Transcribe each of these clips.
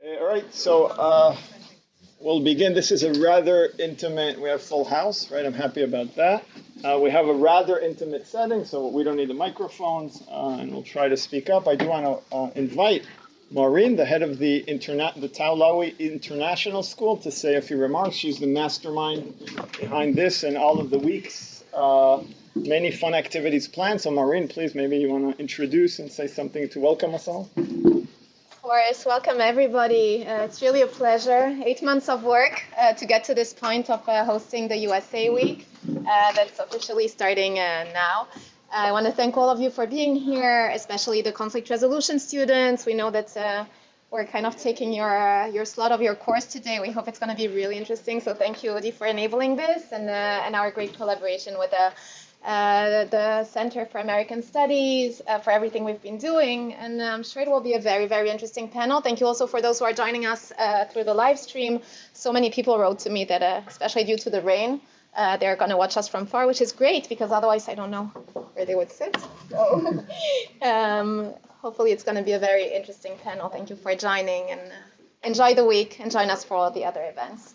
All right, so we'll begin. This is a rather intimate, we have full house, right? I'm happy about that. We have a rather intimate setting, so we don't need the microphones, and we'll try to speak up. I do want to invite Maureen, the head of the Taulawi International School, to say a few remarks. She's the mastermind behind this and all of the week's many fun activities planned. So Maureen, please, maybe you want to introduce and say something to welcome us all. Of course, welcome everybody. It's really a pleasure. 8 months of work to get to this point of hosting the USA Week. That's officially starting now. I want to thank all of you for being here, especially the conflict resolution students. We know that we're kind of taking your slot of your course today. We hope it's going to be really interesting. So thank you, Odi, for enabling this and our great collaboration with the Center for American Studies for everything we've been doing. And I'm sure it will be a very, very interesting panel. Thank you also for those who are joining us through the live stream. So many people wrote to me that, especially due to the rain, they're going to watch us from far, which is great because otherwise I don't know where they would sit. So hopefully it's going to be a very interesting panel. Thank you for joining and enjoy the week and join us for all the other events.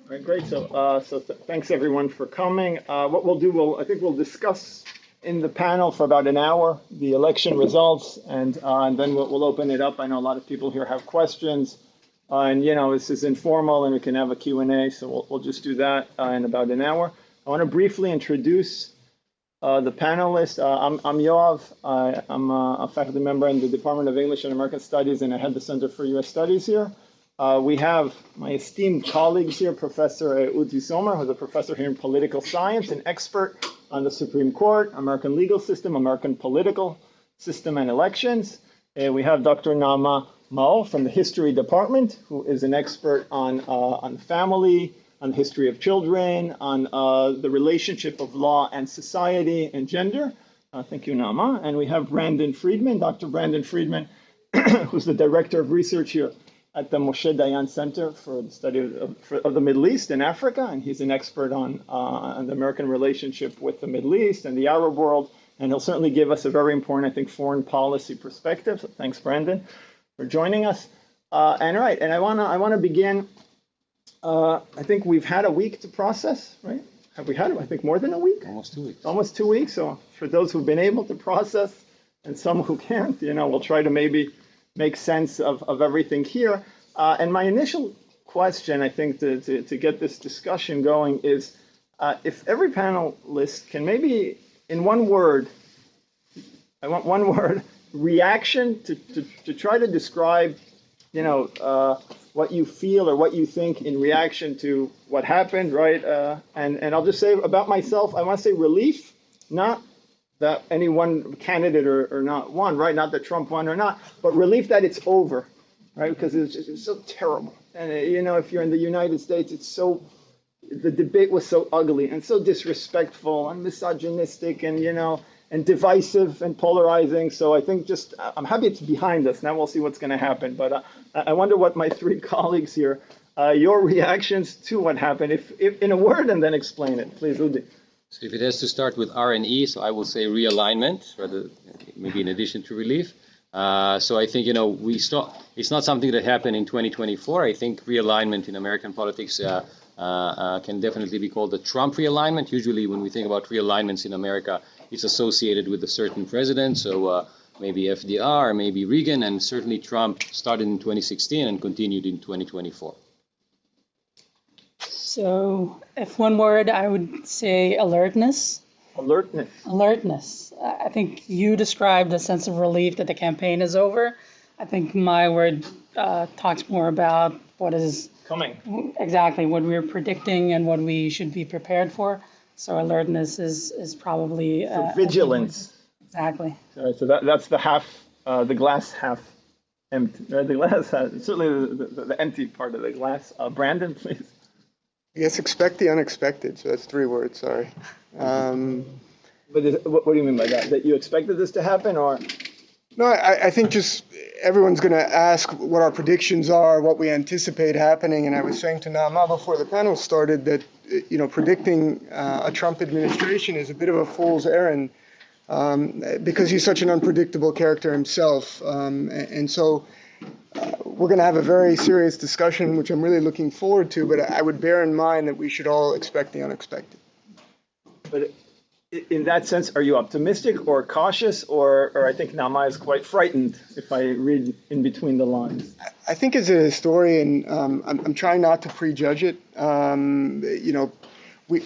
All right, great. So, thanks everyone for coming. What we'll do, I think we'll discuss in the panel for about an hour the election results, and then we'll open it up. I know a lot of people here have questions, and this is informal, and we can have a Q&A. So we'll just do that in about an hour. I want to briefly introduce the panelists. I'm Yoav. I'm a faculty member in the Department of English and American Studies, and I head the Center for U.S. Studies here. We have my esteemed colleagues here, Professor Sommer, who's a professor here in political science, an expert on the Supreme Court, American legal system, American political system, and elections. We have Dr. Naama Maor from the history department, who is an expert on family, on the history of children, on the relationship of law and society and gender. Thank you, Naama. And we have Brandon Friedman, Dr. Brandon Friedman, who's the director of research here at the Moshe Dayan Center for the Study of the Middle East and Africa, and he's an expert on the American relationship with the Middle East and the Arab world, and he'll certainly give us a very important, I think, foreign policy perspective. So thanks, Brandon, for joining us. And I want to begin. I think we've had a week to process, right? Have we had, I think, more than a week? Almost 2 weeks. Almost 2 weeks. So for those who've been able to process, and some who can't, we'll try to maybe make sense of everything here. And my initial question, I think, to get this discussion going is, if every panelist can maybe, in one word, I want one word, reaction to try to describe, what you feel or what you think in reaction to what happened, right? And I'll just say about myself, I want to say relief, not that any one candidate or not won, right? Not that Trump won or not, but relief that it's over, right? Because it's so terrible. And, if you're in the United States, the debate was so ugly and so disrespectful and misogynistic and divisive and polarizing. So I think I'm happy it's behind us. Now we'll see what's going to happen. But I wonder what my three colleagues here, your reactions to what happened, if in a word, and then explain it. Please, Udi. So if it has to start with R&E, so I will say realignment, rather maybe in addition to relief. So I think, it's not something that happened in 2024. I think realignment in American politics can definitely be called the Trump realignment. Usually when we think about realignments in America, it's associated with a certain president. So maybe FDR, maybe Reagan, and certainly Trump started in 2016 and continued in 2024. So if one word, I would say alertness. Alertness. I think you described a sense of relief that the campaign is over. I think my word talks more about what is coming. Exactly, what we're predicting and what we should be prepared for. So alertness is probably... So vigilance. Exactly. So that's the glass half empty. The glass, certainly the empty part of the glass. Brandon, please. I guess expect the unexpected. So that's 3 words, sorry. But what do you mean by that? That you expected this to happen, or? No, I think just everyone's going to ask what our predictions are, what we anticipate happening. And I was saying to Naama before the panel started that, predicting a Trump administration is a bit of a fool's errand because he's such an unpredictable character himself. And so we're going to have a very serious discussion, which I'm really looking forward to, but I would bear in mind that we should all expect the unexpected. But in that sense, are you optimistic or cautious, or I think Naama is quite frightened if I read in between the lines? I think as a historian, I'm trying not to prejudge it. We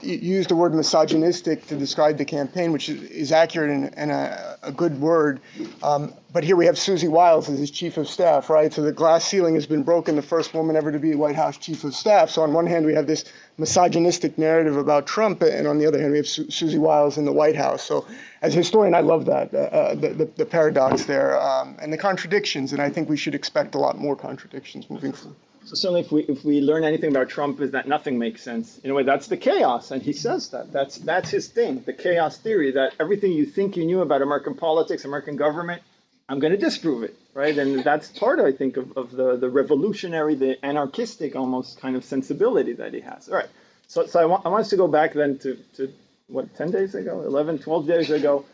used the word misogynistic to describe the campaign, which is accurate and a good word. But here we have Susie Wiles as his chief of staff, right? So the glass ceiling has been broken, the first woman ever to be White House chief of staff. So on one hand, we have this misogynistic narrative about Trump, and on the other hand, we have Susie Wiles in the White House. So as a historian, I love that, the paradox there, and the contradictions, and I think we should expect a lot more contradictions moving forward. So certainly if we learn anything about Trump is that nothing makes sense. In a way, that's the chaos, and he says that. That's his thing, the chaos theory, that everything you think you knew about American politics, American government, I'm going to disprove it, right? And that's part, I think, of the revolutionary, the anarchistic almost kind of sensibility that he has. All right, so I want us to go back then to what, 10 days ago, 11, 12 days ago,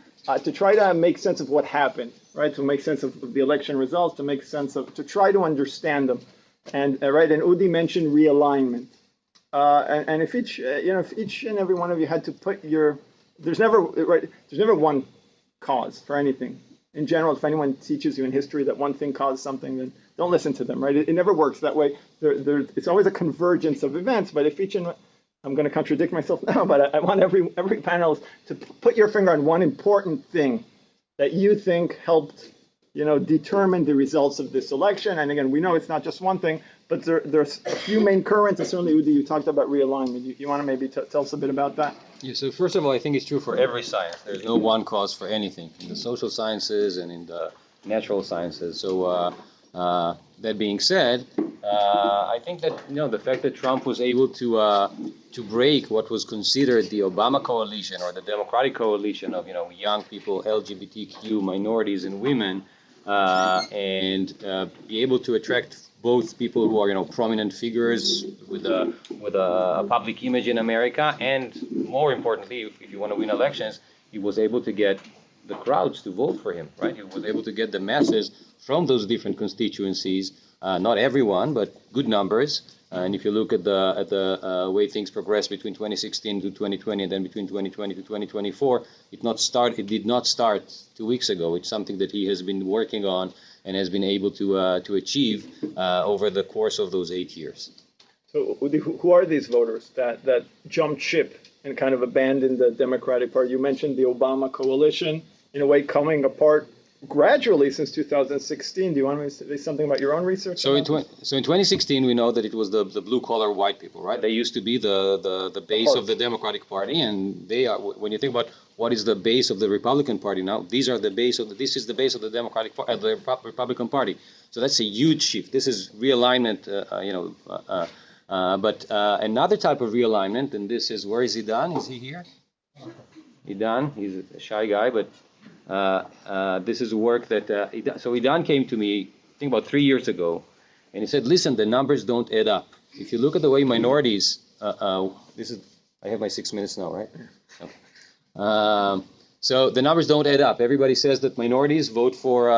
to try to make sense of what happened, right? To make sense of the election results, to try to understand them. And right, and Udi mentioned realignment, and if each and every one of you had to put there's never one cause for anything. In general, if anyone teaches you in history that one thing caused something, then don't listen to them, right? It never works that way. It's always a convergence of events. But if I'm going to contradict myself now, but I want every panelist to put your finger on one important thing that you think helped determine the results of this election. And again, we know it's not just one thing, but there's a few main currents, and certainly, Udi, you talked about realignment. You want to maybe tell us a bit about that? Yeah, so first of all, I think it's true for every science. There's no one cause for anything, in the social sciences and in the natural sciences. So that being said, I think that the fact that Trump was able to break what was considered the Obama coalition or the Democratic coalition of young people, LGBTQ minorities, and women, and be able to attract both people who are prominent figures with a public image in America, and more importantly, if you want to win elections, he was able to get the crowds to vote for him, right? He was able to get the masses from those different constituencies, not everyone, but good numbers. And if you look at the way things progressed between 2016 to 2020, and then between 2020 to 2024, it did not start 2 weeks ago. It's something that he has been working on and has been able to achieve over the course of those 8 years. So who are these voters that jumped ship and kind of abandoned the Democratic Party? You mentioned the Obama coalition, in a way coming apart gradually since 2016. Do you want me to say something about your own research? So in 2016, we know that it was the blue-collar white people, right? They used to be the base of the Democratic Party, and they are. When you think about what is the base of the Republican Party now, this is the base of the the Republican Party. So that's a huge shift. This is realignment, But another type of realignment, and this is, where is Idan? Is he here? Idan, he's a shy guy, but this is work that, so Idan came to me, I think about 3 years ago, and he said, listen, the numbers don't add up. If you look at the way minorities, I have my 6 minutes now, right? Okay. So the numbers don't add up. Everybody says that minorities vote for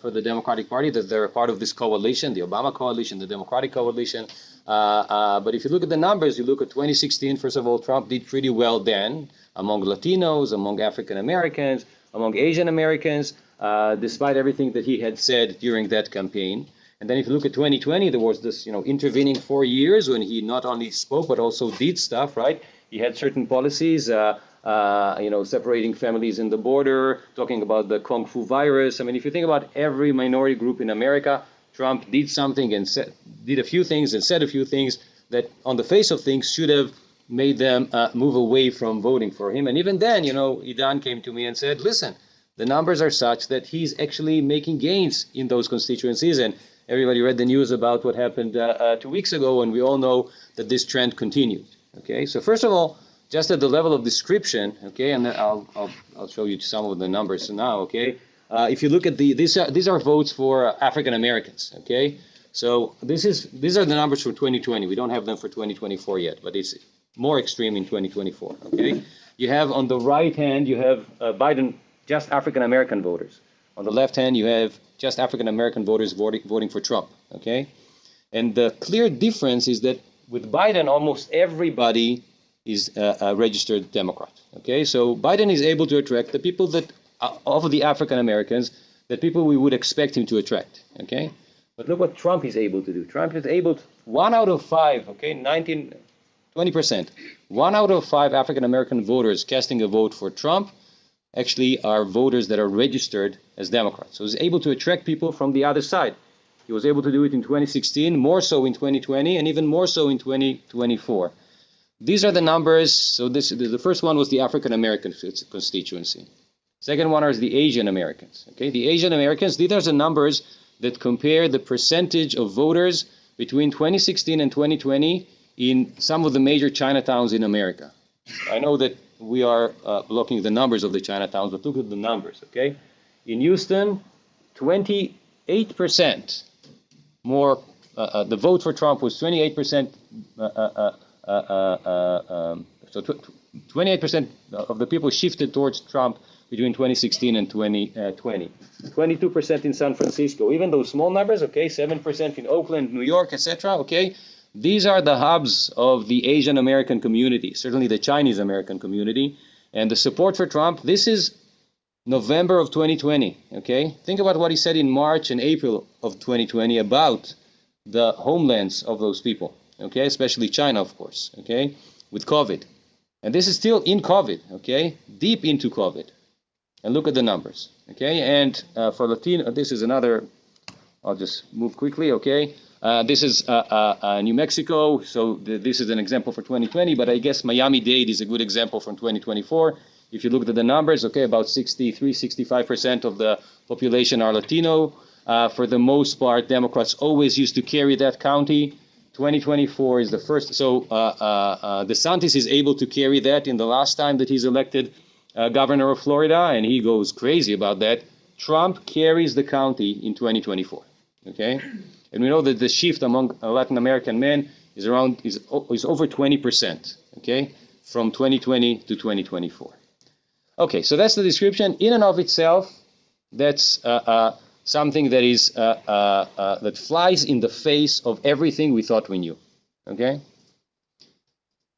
the Democratic Party, that they're a part of this coalition, the Obama coalition, the Democratic coalition. But if you look at the numbers, you look at 2016, first of all, Trump did pretty well then among Latinos, among African Americans, among Asian Americans, despite everything that he had said during that campaign. And then if you look at 2020, there was this, intervening 4 years when he not only spoke but also did stuff, right? He had certain policies, separating families in the border, talking about the Kung Fu virus. I mean, if you think about every minority group in America, Trump did something and did a few things and said a few things that on the face of things should have made them move away from voting for him. And even then, Idan came to me and said, listen, the numbers are such that he's actually making gains in those constituencies. And everybody read the news about what happened 2 weeks ago, and we all know that this trend continued. Okay, so first of all, just at the level of description, okay, and then I'll show you some of the numbers now, okay. If you look at these are votes for African Americans, okay. So these are the numbers for 2020. We don't have them for 2024 yet, but it's more extreme in 2024. Okay, you have on the right hand you have Biden, just African American voters. On the left hand, you have just African American voters voting for Trump. Okay, and the clear difference is that with Biden, almost everybody is a registered Democrat. Okay, so Biden is able to attract the people that of the African Americans, that people we would expect him to attract. Okay, but look what Trump is able to do. Trump is able to, 1 out of 5, okay, 20%, 1 out of 5 African American voters casting a vote for Trump actually are voters that are registered as Democrats. So he's able to attract people from the other side. He was able to do it in 2016, more so in 2020, and even more so in 2024. These are the numbers. So the first one was the African American constituency. Second one is the Asian Americans. Okay, the Asian Americans, these are the numbers that compare the percentage of voters between 2016 and 2020 in some of the major Chinatowns in America. I know that we are blocking the numbers of the Chinatowns, but look at the numbers, okay? In Houston, 28% more, the vote for Trump was 28%, so 28% of the people shifted towards Trump between 2016 and 2020. 22% in San Francisco, even those small numbers, okay, 7% in Oakland, New York, etc., okay? These are the hubs of the Asian American community, certainly the Chinese American community. And the support for Trump, this is November of 2020, okay? Think about what he said in March and April of 2020 about the homelands of those people, okay? Especially China, of course, okay? With COVID. And this is still in COVID, okay? Deep into COVID. And look at the numbers, okay? And for Latino, this is another, I'll just move quickly, okay? This is New Mexico, so this is an example for 2020, but I guess Miami-Dade is a good example from 2024. If you look at the numbers, okay, about 65% of the population are Latino. For the most part, Democrats always used to carry that county. 2024 is the first, so DeSantis is able to carry that in the last time that he's elected governor of Florida, and he goes crazy about that. Trump carries the county in 2024, okay? And we know that the shift among Latin American men is over 20%, okay, from 2020 to 2024. Okay, so that's the description. In and of itself, that's something that is that flies in the face of everything we thought we knew, okay?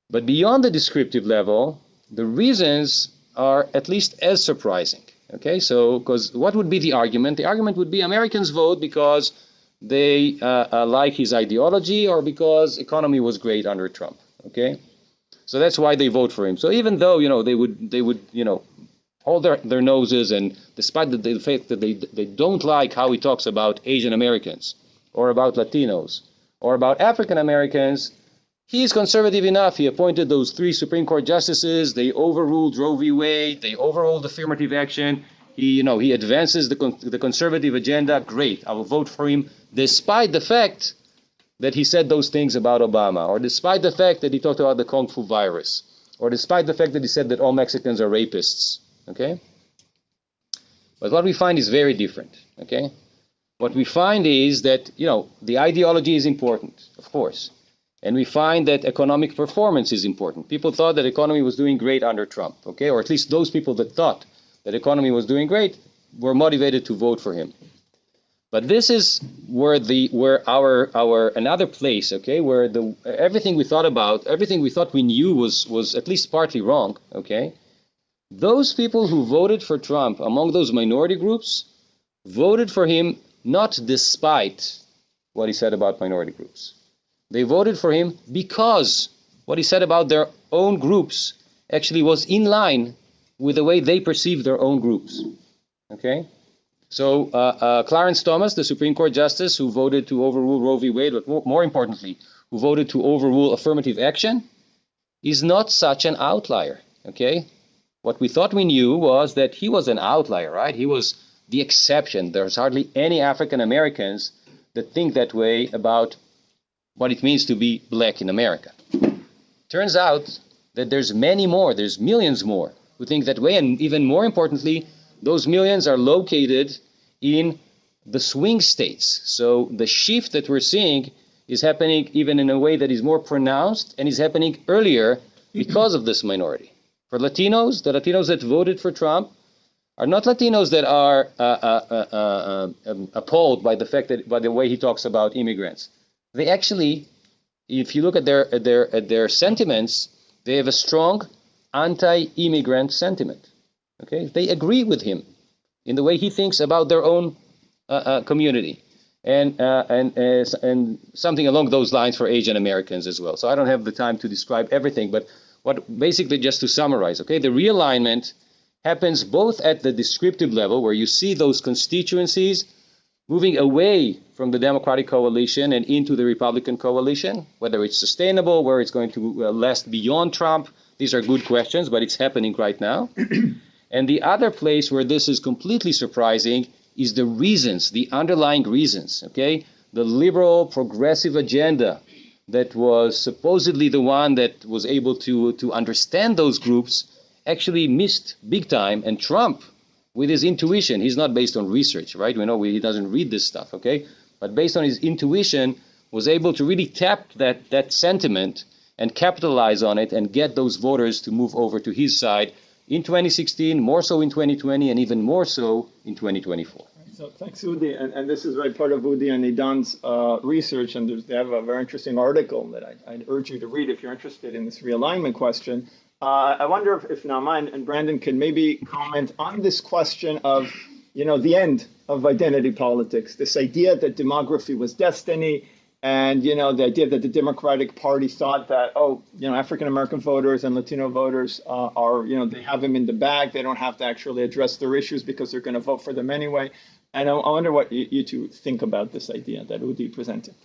But beyond the descriptive level, the reasons are at least as surprising, okay? So, because what would be the argument? The argument would be Americans vote because they like his ideology or because economy was great under Trump, okay? So that's why they vote for him. So even though, you know, they would you know, hold their noses, and despite the fact that they don't like how he talks about Asian Americans or about Latinos or about African Americans, he's conservative enough. He appointed those 3 Supreme Court justices. They overruled Roe v. Wade. They overruled affirmative action. He advances the conservative agenda. Great, I will vote for him, despite the fact that he said those things about Obama, or despite the fact that he talked about the Kung Fu virus, or despite the fact that he said that all Mexicans are rapists. Okay? But what we find is very different. Okay? What we find is that, you know, the ideology is important, of course. And we find that economic performance is important. People thought that economy was doing great under Trump, okay? Or at least those people that thought that economy was doing great were motivated to vote for him. But this is where our another place, okay, where everything we thought about, everything we thought we knew was at least partly wrong, okay? Those people who voted for Trump among those minority groups voted for him not despite what he said about minority groups. They voted for him because what he said about their own groups actually was in line with the way they perceive their own groups, okay? So Clarence Thomas, the Supreme Court Justice who voted to overrule Roe v. Wade, but more importantly, who voted to overrule affirmative action, is not such an outlier, okay? What we thought we knew was that he was an outlier, right? He was the exception. There's hardly any African Americans that think that way about what it means to be black in America. Turns out that there's many more, there's millions more who think that way, and even more importantly, those millions are located in the swing states. So the shift that we're seeing is happening even in a way that is more pronounced and is happening earlier because of this minority. For Latinos, the Latinos that voted for Trump are not Latinos that are appalled by the fact that by the way he talks about immigrants. They actually, if you look at their sentiments, they have a strong anti-immigrant sentiment. Okay, they agree with him in the way he thinks about their own community, and something along those lines for Asian Americans as well. So I don't have the time to describe everything, but what basically, just to summarize, okay, the realignment happens both at the descriptive level, where you see those constituencies moving away from the Democratic coalition and into the Republican coalition, whether it's sustainable, where it's going to last beyond Trump. These are good questions, but it's happening right now. And the other place where this is completely surprising is the reasons, the underlying reasons, okay? The liberal progressive agenda that was supposedly the one that was able to understand those groups actually missed big time. And Trump, with his intuition, he's not based on research, right? We know he doesn't read this stuff, okay? But based on his intuition, was able to really tap that sentiment and capitalize on it and get those voters to move over to his side in 2016, more so in 2020, and even more so in 2024. So thanks, Udi. And this is right part of Udi and Idan's research, and they have a very interesting article that I'd urge you to read if you're interested in this realignment question. I wonder if Naama and Brandon can maybe comment on this question of, the end of identity politics, this idea that demography was destiny, and, the idea that the Democratic Party thought that, African-American voters and Latino voters are, they have them in the bag. They don't have to actually address their issues because they're going to vote for them anyway. And I wonder what you two think about this idea that Udi presented.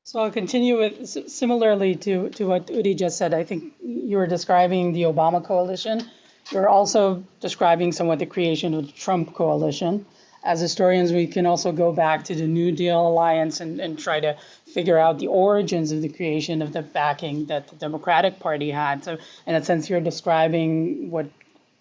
So I'll continue with, similarly to what Udi just said. I think you were describing the Obama coalition. You're also describing somewhat the creation of the Trump coalition. As historians, we can also go back to the New Deal alliance and try to figure out the origins of the creation of the backing that the Democratic Party had. So in a sense, you're describing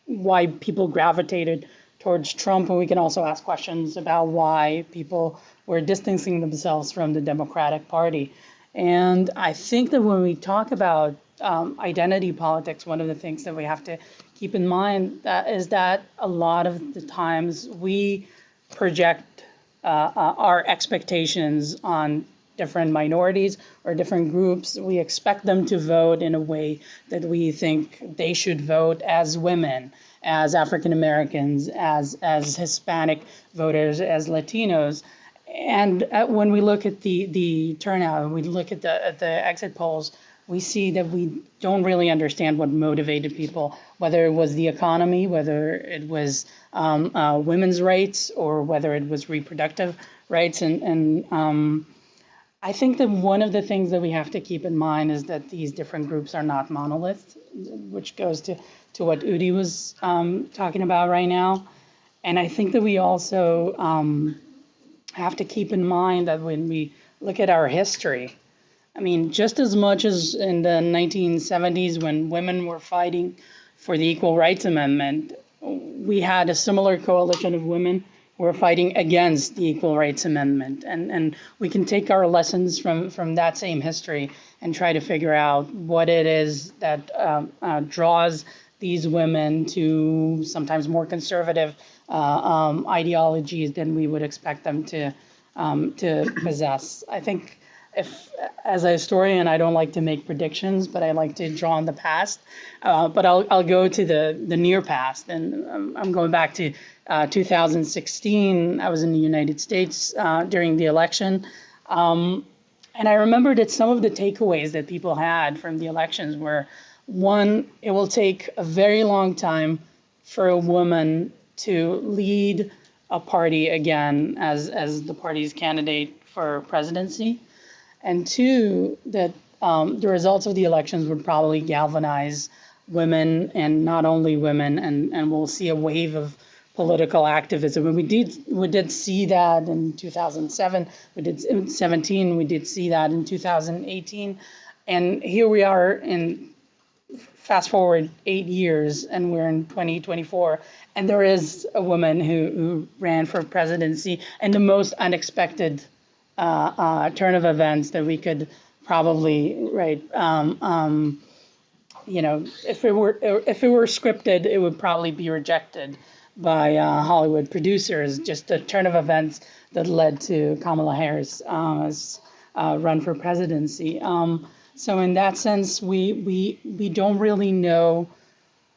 why people gravitated towards Trump, and we can also ask questions about why people were distancing themselves from the Democratic Party. And I think that when we talk about identity politics, one of the things that we have to keep in mind is that a lot of the times we project our expectations on different minorities or different groups. We expect them to vote in a way that we think they should vote as women, as African Americans, as Hispanic voters, as Latinos. And when we look at the turnout, and we look at the exit polls, we see that we don't really understand what motivated people, whether it was the economy, whether it was women's rights, or whether it was reproductive rights. And I think that one of the things that we have to keep in mind is that these different groups are not monoliths, which goes to what Udi was talking about right now. And I think that we also have to keep in mind that when we look at our history, I mean, just as much as in the 1970s when women were fighting for the Equal Rights Amendment, we had a similar coalition of women who were fighting against the Equal Rights Amendment. And we can take our lessons from that same history and try to figure out what it is that draws these women to sometimes more conservative ideologies than we would expect them to possess. I think as a historian, I don't like to make predictions, but I like to draw on the past. But I'll go to the near past, and I'm going back to 2016. I was in the United States during the election, and I remember that some of the takeaways that people had from the elections were, one, it will take a very long time for a woman to lead a party again as the party's candidate for presidency. And two, that the results of the elections would probably galvanize women, and not only women, and we'll see a wave of political activism. And we did see that in 2007, we did in 2017, we did see that in 2018. And here we are in fast forward 8 years, and we're in 2024, and there is a woman who ran for presidency, and the most unexpected turn of events that we could probably if it were scripted, it would probably be rejected. by Hollywood producers, just a turn of events that led to Kamala Harris' run for presidency. So in that sense, we don't really know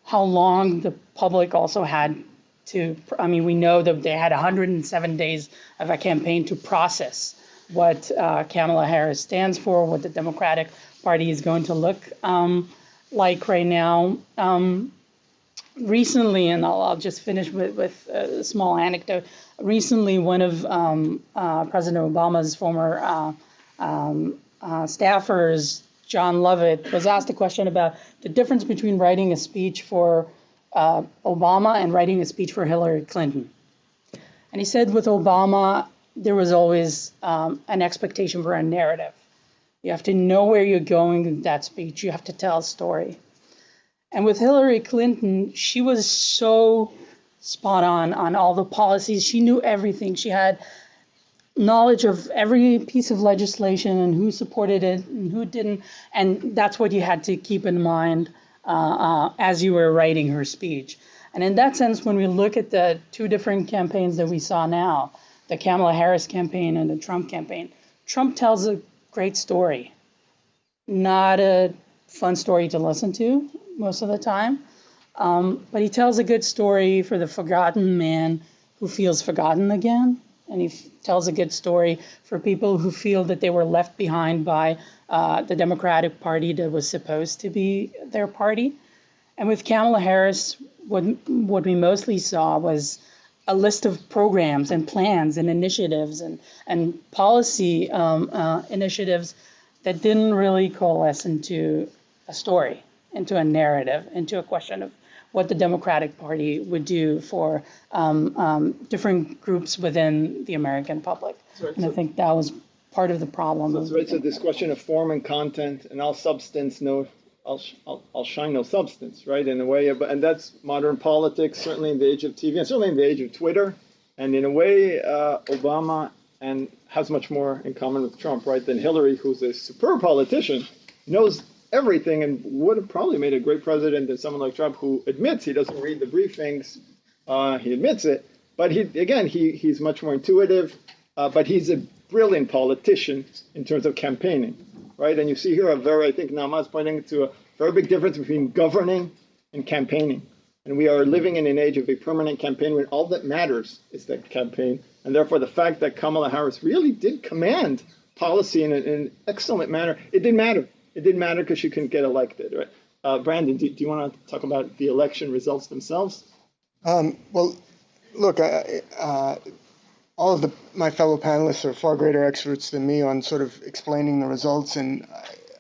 how long the public also had to, I mean, we know that they had 107 days of a campaign to process what Kamala Harris stands for, what the Democratic Party is going to look like right now. Recently, and I'll just finish with a small anecdote. Recently, one of President Obama's former staffers, John Lovett, was asked a question about the difference between writing a speech for Obama and writing a speech for Hillary Clinton. And he said with Obama, there was always an expectation for a narrative. You have to know where you're going with that speech. You have to tell a story. And with Hillary Clinton, she was so spot on all the policies. She knew everything. She had knowledge of every piece of legislation and who supported it and who didn't. And that's what you had to keep in mind as you were writing her speech. And in that sense, when we look at the two different campaigns that we saw now, the Kamala Harris campaign and the Trump campaign, Trump tells a great story, not a fun story to listen to most of the time, but he tells a good story for the forgotten man who feels forgotten again. And he tells a good story for people who feel that they were left behind by the Democratic Party that was supposed to be their party. And with Kamala Harris, what we mostly saw was a list of programs and plans and initiatives and policy initiatives that didn't really coalesce into a story, into a narrative, into a question of what the Democratic Party would do for different groups within the American public. Right, and I think that was part of the problem. So, right, so this question of form and content and all substance, I'll shine no substance, right, in a way. And that's modern politics, certainly in the age of TV, and certainly in the age of Twitter. And in a way, Obama and has much more in common with Trump, right, than Hillary, who's a superb politician, knows everything and would have probably made a great president than someone like Trump, who admits he doesn't read the briefings. He admits it, but he's much more intuitive. But he's a brilliant politician in terms of campaigning, right? And you see here I think Naama is pointing to a very big difference between governing and campaigning. And we are living in an age of a permanent campaign when all that matters is that campaign. And therefore, the fact that Kamala Harris really did command policy in an excellent manner, it didn't matter. It didn't matter because she couldn't get elected, right? Brandon, do you want to talk about the election results themselves? Well, look, all of my fellow panelists are far greater experts than me on sort of explaining the results, and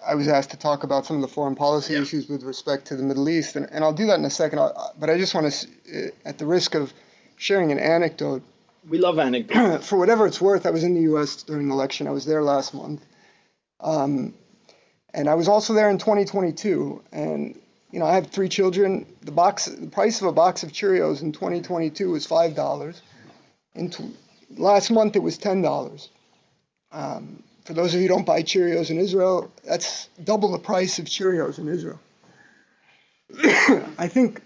I was asked to talk about some of the foreign policy issues with respect to the Middle East, and I'll do that in a second, but I just want to, at the risk of sharing an anecdote. We love anecdotes. For whatever it's worth, I was in the U.S. during the election. I was there last month. And I was also there in 2022, and I have 3 children. The price of a box of Cheerios in 2022 was $5. Last month it was $10. For those of you who don't buy Cheerios in Israel, that's double the price of Cheerios in Israel. I think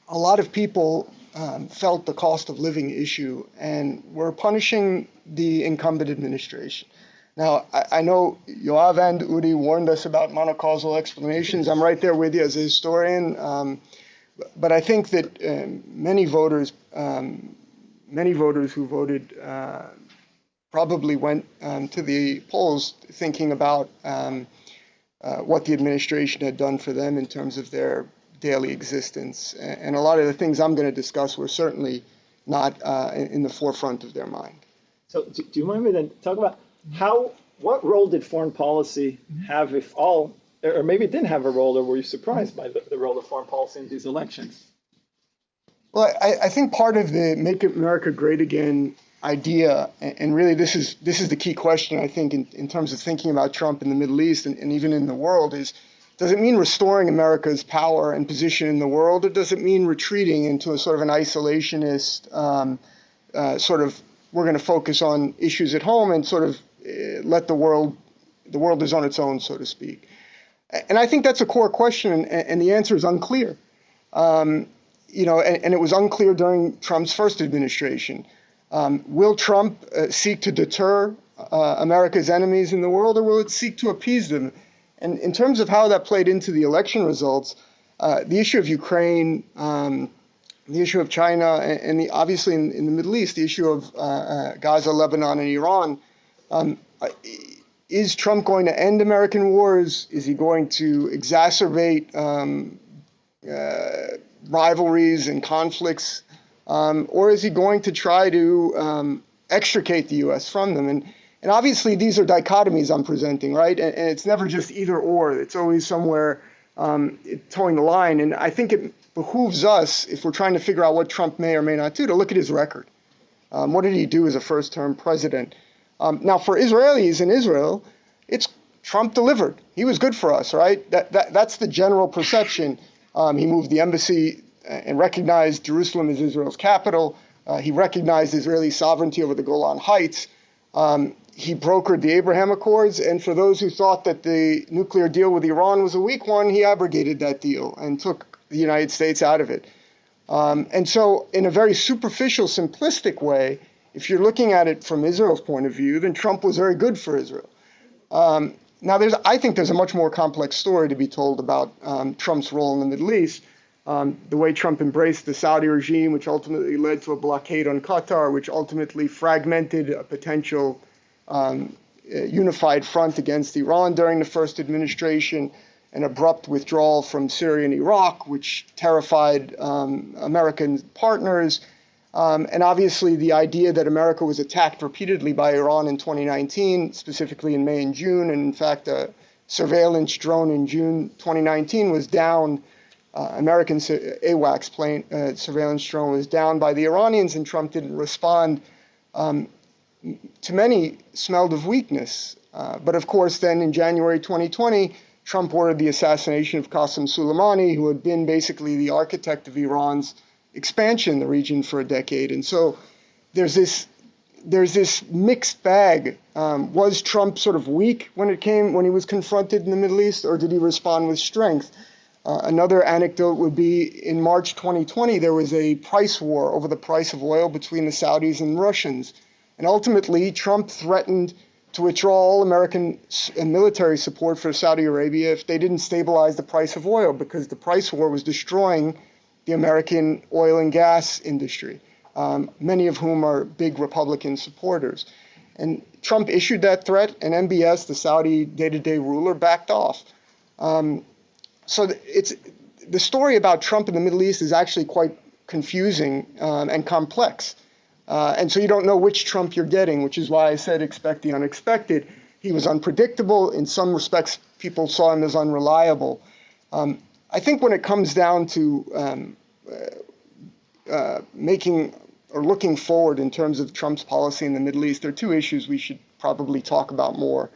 a lot of people felt the cost of living issue and were punishing the incumbent administration. Now, I know Yoav and Udi warned us about monocausal explanations. I'm right there with you as a historian. But I think that many voters who voted probably went to the polls thinking about what the administration had done for them in terms of their daily existence. And a lot of the things I'm going to discuss were certainly not in the forefront of their mind. So do you mind me to talk about what role did foreign policy have, if all, or maybe it didn't have a role, or were you surprised by the role of foreign policy in these elections? Well, I think part of the Make America Great Again idea, and really this is the key question, I think, in terms of thinking about Trump in the Middle East and even in the world, is does it mean restoring America's power and position in the world, or does it mean retreating into a sort of an isolationist sort of, we're going to focus on issues at home and sort of let the world is on its own, so to speak. And I think that's a core question, and the answer is unclear. and it was unclear during Trump's first administration. Will Trump seek to deter America's enemies in the world, or will it seek to appease them? And in terms of how that played into the election results, the issue of Ukraine, the issue of China, and obviously in the Middle East, the issue of Gaza, Lebanon, and Iran. Is Trump going to end American wars? Is he going to exacerbate rivalries and conflicts? Or is he going to try to extricate the U.S. from them? And obviously, these are dichotomies I'm presenting, right? And it's never just either or. It's always somewhere towing the line. And I think it behooves us, if we're trying to figure out what Trump may or may not do, to look at his record. What did he do as a first-term president? Now, for Israelis in Israel, it's Trump delivered. He was good for us, right? That's the general perception. He moved the embassy and recognized Jerusalem as Israel's capital. He recognized Israeli sovereignty over the Golan Heights. He brokered the Abraham Accords. And for those who thought that the nuclear deal with Iran was a weak one, he abrogated that deal and took the United States out of it. And so in a very superficial, simplistic way, if you're looking at it from Israel's point of view, then Trump was very good for Israel. Now, I think there's a much more complex story to be told about Trump's role in the Middle East. The way Trump embraced the Saudi regime, which ultimately led to a blockade on Qatar, which ultimately fragmented a potential unified front against Iran during the first administration, an abrupt withdrawal from Syria and Iraq, which terrified American partners, and obviously the idea that America was attacked repeatedly by Iran in 2019, specifically in May and June, and in fact a surveillance drone in June 2019 was down. American AWACS plane surveillance drone was down by the Iranians, and Trump didn't respond. To many, smelled of weakness. But of course, then in January 2020, Trump ordered the assassination of Qasem Soleimani, who had been basically the architect of Iran's expansion in the region for a decade. And so there's this mixed bag. Was Trump sort of weak when he was confronted in the Middle East, or did he respond with strength? Another anecdote would be in March 2020, there was a price war over the price of oil between the Saudis and Russians. And ultimately, Trump threatened to withdraw all American military support for Saudi Arabia if they didn't stabilize the price of oil, because the price war was destroying the American oil and gas industry, many of whom are big Republican supporters. And Trump issued that threat, and MBS, the Saudi day-to-day ruler, backed off. So the story about Trump in the Middle East is actually quite confusing and complex. And so you don't know which Trump you're getting, which is why I said expect the unexpected. He was unpredictable. In some respects, people saw him as unreliable. I think when it comes down to making or looking forward in terms of Trump's policy in the Middle East, there are two issues we should probably talk about more.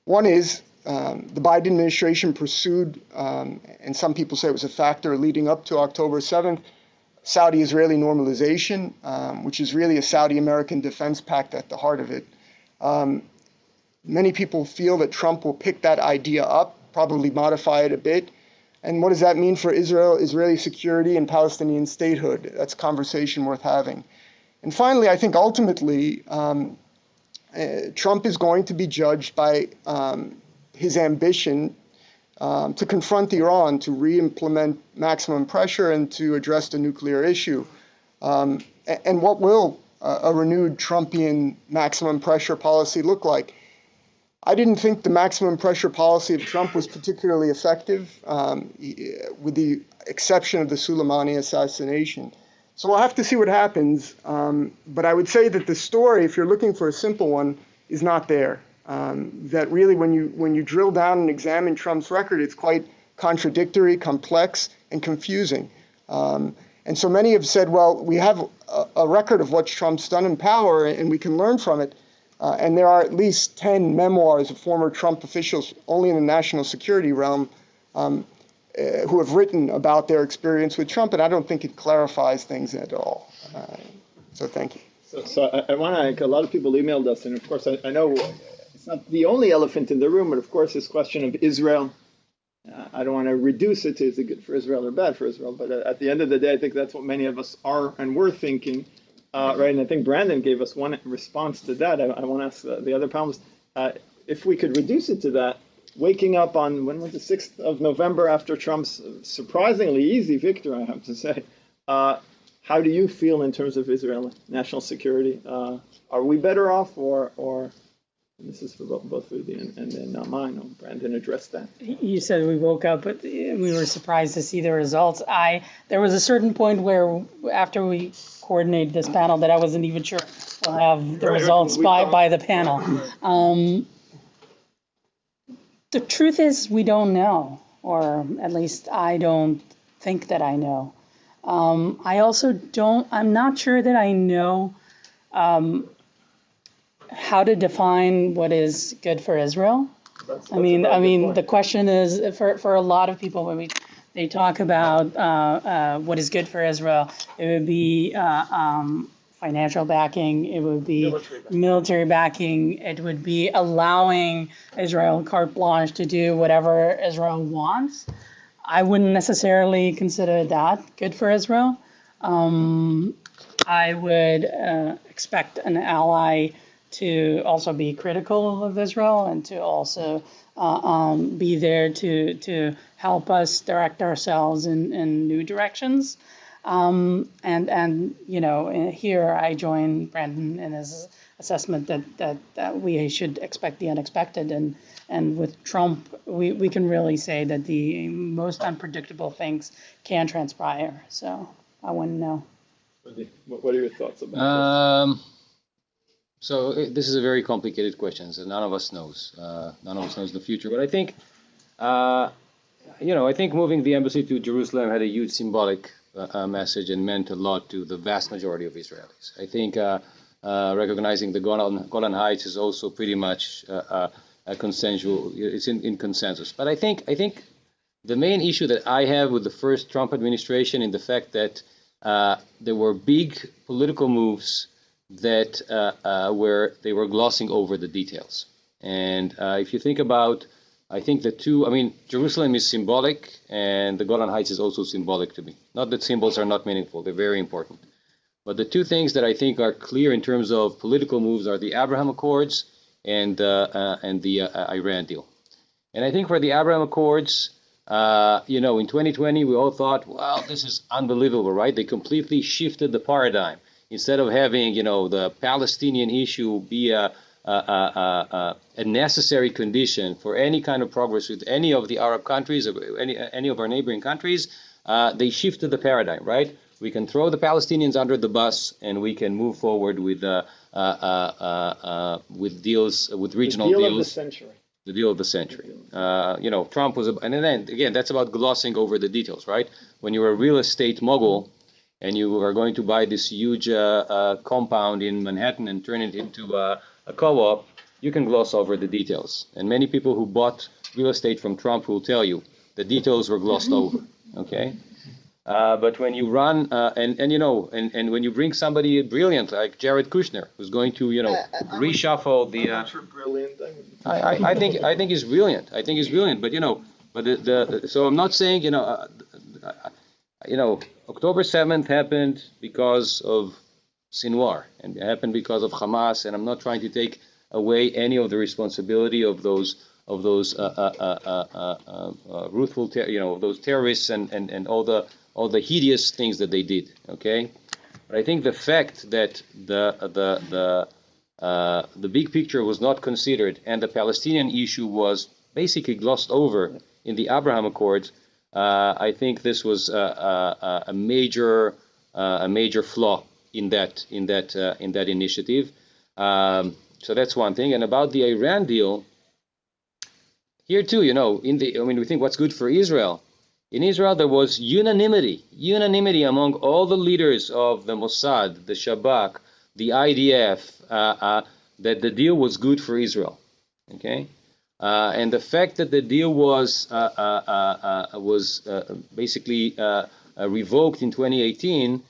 One is the Biden administration pursued, and some people say it was a factor leading up to October 7th, Saudi-Israeli normalization, which is really a Saudi-American defense pact at the heart of it. Many people feel that Trump will pick that idea up, probably modify it a bit. And what does that mean for Israel, Israeli security, and Palestinian statehood? That's a conversation worth having. And finally, I think ultimately, Trump is going to be judged by his ambition to confront Iran, to re-implement maximum pressure, and to address the nuclear issue. And what will a renewed Trumpian maximum pressure policy look like? I didn't think the maximum pressure policy of Trump was particularly effective, with the exception of the Soleimani assassination. So we'll have to see what happens. But I would say that the story, if you're looking for a simple one, is not there. That really, when you drill down and examine Trump's record, it's quite contradictory, complex, and confusing. And so many have said, well, we have a record of what Trump's done in power, and we can learn from it. And there are at least 10 memoirs of former Trump officials, only in the national security realm, who have written about their experience with Trump, and I don't think it clarifies things at all. So thank you. So I want to, a lot of people emailed us, and of course I know it's not the only elephant in the room, but of course this question of Israel. I don't want to reduce it to is it good for Israel or bad for Israel, but at the end of the day, I think that's what many of us are and were thinking, right? And I think Brandon gave us one response to that. I want to ask the other panelists, if we could reduce it to that, waking up on, when was the 6th of November after Trump's surprisingly easy victory, I have to say, how do you feel in terms of Israel national security? Are we better off, or this is for both Udi and then Naama? I know Brandon addressed that. You said we woke up, but we were surprised to see the results. There was a certain point where, after we coordinated this panel, that I wasn't even sure we'll have the results by the panel. The truth is, we don't know, or at least I don't think that I know. I'm not sure that I know how to define what is good for Israel. I mean, the question is, for a lot of people, when they talk about what is good for Israel, it would be financial backing, it would be military backing, it would be allowing Israel carte blanche to do whatever Israel wants. I wouldn't necessarily consider that good for Israel. I would expect an ally to also be critical of Israel and to also be there to help us direct ourselves in new directions. And here I join Brandon in his assessment that we should expect the unexpected. And with Trump, we can really say that the most unpredictable things can transpire. So I want to know. What are your thoughts about this? So this is a very complicated question. So none of us knows. None of us knows the future. But I think, I think moving the embassy to Jerusalem had a huge symbolic message and meant a lot to the vast majority of Israelis. I think recognizing the Golan Heights is also pretty much a consensual. It's in consensus. But I think the main issue that I have with the first Trump administration in the fact that there were big political moves that where they were glossing over the details. And if you think about, I think Jerusalem is symbolic and the Golan Heights is also symbolic to me. Not that symbols are not meaningful, they're very important. But the two things that I think are clear in terms of political moves are the Abraham Accords and the Iran deal. And I think for the Abraham Accords, in 2020, we all thought, wow, this is unbelievable, right? They completely shifted the paradigm. Instead of having, the Palestinian issue be a necessary condition for any kind of progress with any of the Arab countries or any of our neighboring countries, they shifted the paradigm, right? We can throw the Palestinians under the bus and we can move forward with deals, with regional deals. The deal of the century. The deal of the century. Trump was, and then again, that's about glossing over the details, right? When you're a real estate mogul and you are going to buy this huge compound in Manhattan and turn it into a co-op, you can gloss over the details. And many people who bought real estate from Trump will tell you the details were glossed over, okay? But when you run, and when you bring somebody brilliant like Jared Kushner, who's going to, reshuffle the. I'm not sure brilliant. I think he's brilliant. I think he's brilliant. But so I'm not saying October 7th happened because of Sinwar, and it happened because of Hamas, and I'm not trying to take away any of the responsibility of those ruthful, those terrorists and all the hideous things that they did. Okay, but I think the fact that the big picture was not considered and the Palestinian issue was basically glossed over in the Abraham Accords, I think this was a major flaw in that initiative. So that's one thing. And about the Iran deal, here too, we think what's good for Israel. In Israel, there was unanimity among all the leaders of the Mossad, the Shabak, the IDF, that the deal was good for Israel. Okay, and the fact that the deal was basically revoked in 2018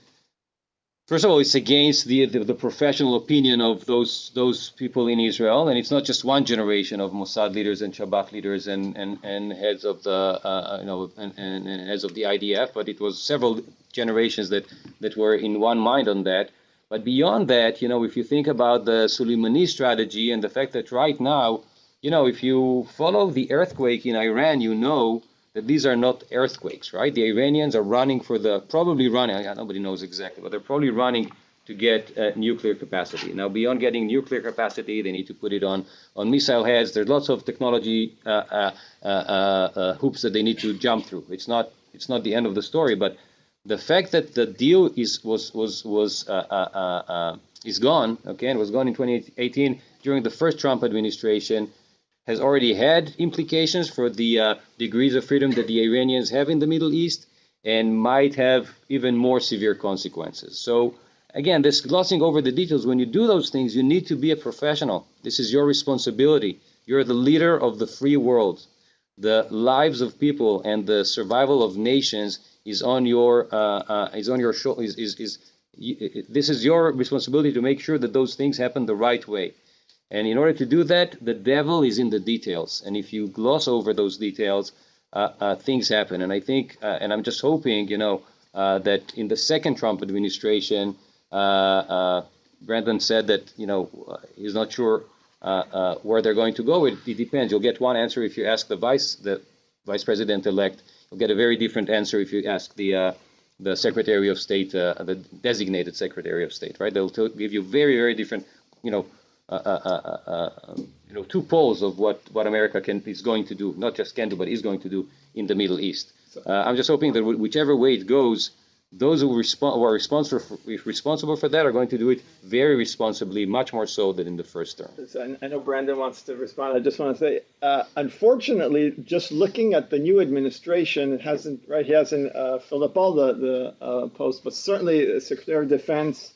First of all, it's against the professional opinion of those people in Israel, and it's not just one generation of Mossad leaders and Shabak leaders and heads of the and heads of the IDF, but it was several generations that were in one mind on that. But beyond that, if you think about the Soleimani strategy and the fact that right now, if you follow the earthquake in Iran, that these are not earthquakes, right? The Iranians are probably running, nobody knows exactly, but they're probably running to get nuclear capacity. Now, beyond getting nuclear capacity, they need to put it on missile heads. There's lots of technology hoops that they need to jump through. It's not the end of the story, but the fact that the deal is gone, okay, and was gone in 2018 during the first Trump administration, has already had implications for the degrees of freedom that the Iranians have in the Middle East and might have even more severe consequences. So again, this glossing over the details, when you do those things, you need to be a professional. This is your responsibility. You're the leader of the free world. The lives of people and the survival of nations is on your shoulders. This is your responsibility to make sure that those things happen the right way. And in order to do that, the devil is in the details. And if you gloss over those details, things happen. And I think, and I'm just hoping, that in the second Trump administration, Brandon said that, he's not sure where they're going to go. It depends. You'll get one answer if you ask the vice president-elect. You'll get a very different answer if you ask the Secretary of State, the designated Secretary of State, right? They'll give you very, very different, two poles of what America is going to do, not just can do, but is going to do in the Middle East. I'm just hoping that whichever way it goes, those who are responsible for that are going to do it very responsibly, much more so than in the first term. So I know Brandon wants to respond. I just want to say, unfortunately, just looking at the new administration, it hasn't, right? He hasn't filled up all the posts, but certainly the Secretary of Defense,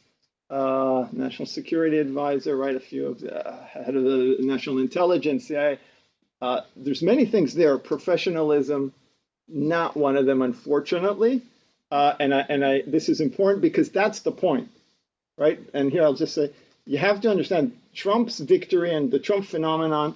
National Security Advisor, right? A few of the head of the National Intelligence, CIA. There's many things there. Professionalism, not one of them, unfortunately. And this is important because that's the point, right? And here I'll just say, you have to understand Trump's victory and the Trump phenomenon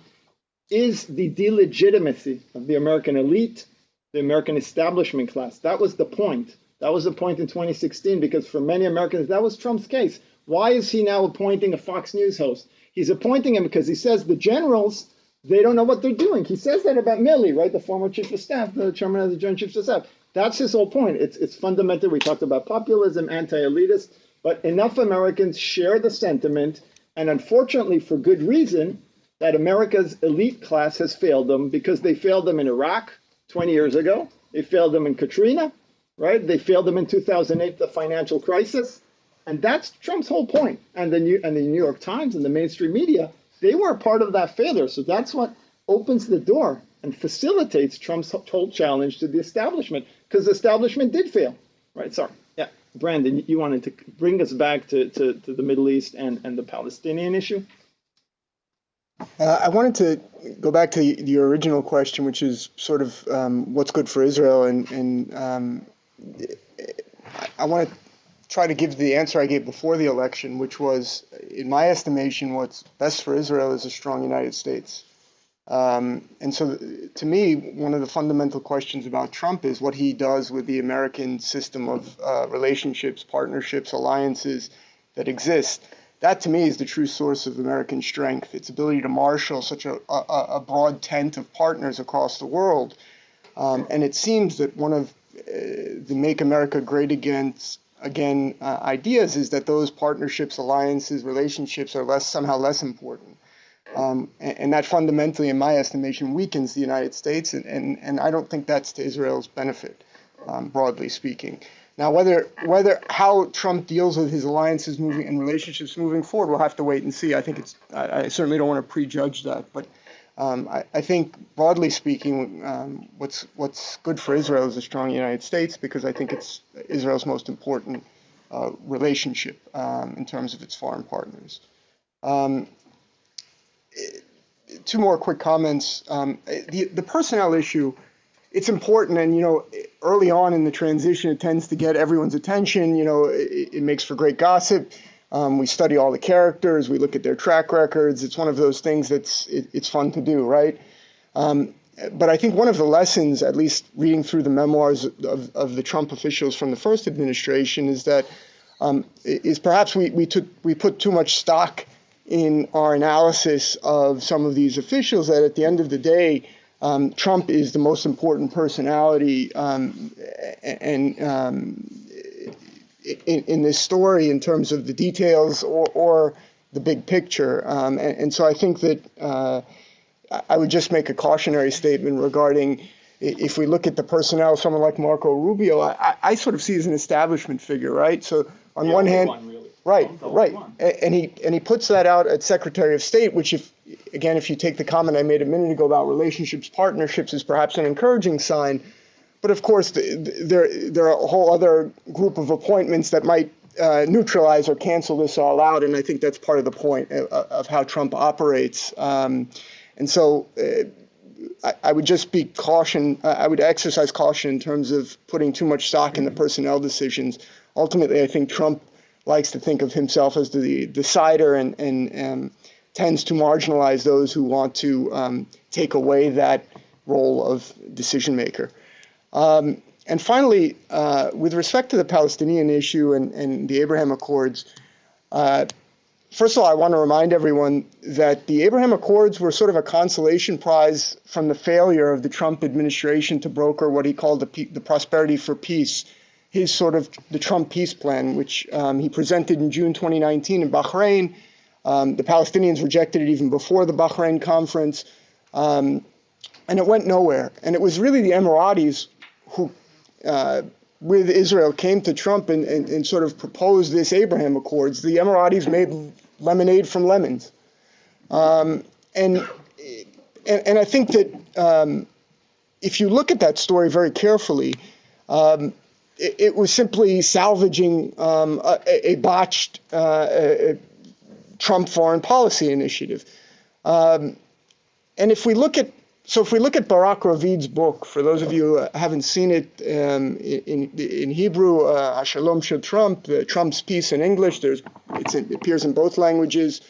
is the delegitimacy of the American elite, the American establishment class. That was the point. That was the point in 2016, because for many Americans, that was Trump's case. Why is he now appointing a Fox News host? He's appointing him because he says the generals, they don't know what they're doing. He says that about Milley, right? The former chief of staff, the chairman of the Joint Chiefs of Staff. That's his whole point. It's fundamental. We talked about populism, anti-elitist, but enough Americans share the sentiment, and unfortunately for good reason, that America's elite class has failed them, because they failed them in Iraq 20 years ago. They failed them in Katrina, right? They failed them in 2008, the financial crisis. And that's Trump's whole point. And the New York Times and the mainstream media, they were a part of that failure. So that's what opens the door and facilitates Trump's whole challenge to the establishment, because the establishment did fail, right? Sorry. Yeah, Brandon, you wanted to bring us back to the Middle East and the Palestinian issue? I wanted to go back to your original question, which is sort of what's good for Israel. And I want to try to give the answer I gave before the election, which was, in my estimation, what's best for Israel is a strong United States. And so, to me, one of the fundamental questions about Trump is what he does with the American system of relationships, partnerships, alliances that exist. That, to me, is the true source of American strength, its ability to marshal such a broad tent of partners across the world. And it seems that one of the Make America Great Again ideas is that those partnerships, alliances, relationships are somehow less important. And that fundamentally, in my estimation, weakens the United States, and I don't think that's to Israel's benefit, broadly speaking. Now, how Trump deals with his alliances and relationships moving forward, we'll have to wait and see. I think I certainly don't want to prejudge that, but I think, broadly speaking, what's good for Israel is a strong United States, because I think it's Israel's most important relationship in terms of its foreign partners. Two more quick comments. The personnel issue it's important. And, early on in the transition, it tends to get everyone's attention. It makes for great gossip. We study all the characters. We look at their track records. It's one of those things it's fun to do, right? But I think one of the lessons, at least reading through the memoirs of the Trump officials from the first administration, is that is perhaps we put too much stock in our analysis of some of these officials, that at the end of the day, Trump is the most important personality in this story in terms of the details or the big picture. And so I think that I would just make a cautionary statement regarding, if we look at the personnel, someone like Marco Rubio, I sort of see as an establishment figure, right? So on one hand, right. And he puts that out at Secretary of State, which if you take the comment I made a minute ago about relationships, partnerships, is perhaps an encouraging sign. But of course, there are a whole other group of appointments that might neutralize or cancel this all out. And I think that's part of the point of how Trump operates. And so I would just be caution. I would exercise caution in terms of putting too much stock in the personnel decisions. Ultimately, I think Trump likes to think of himself as the decider and tends to marginalize those who want to take away that role of decision maker. And finally, with respect to the Palestinian issue and the Abraham Accords, first of all, I want to remind everyone that the Abraham Accords were sort of a consolation prize from the failure of the Trump administration to broker what he called the Prosperity for Peace, his sort of the Trump peace plan, which he presented in June 2019 in Bahrain. The Palestinians rejected it even before the Bahrain conference, and it went nowhere. And it was really the Emiratis who, with Israel, came to Trump and sort of proposed this Abraham Accords. The Emiratis made lemonade from lemons. And I think that if you look at that story very carefully, it was simply salvaging a botched Trump foreign policy initiative. And if we look at Barak Ravid's book, for those of you who haven't seen it, in Hebrew, Hashalom Shel Trump, Trump's Peace in English, it appears in both languages.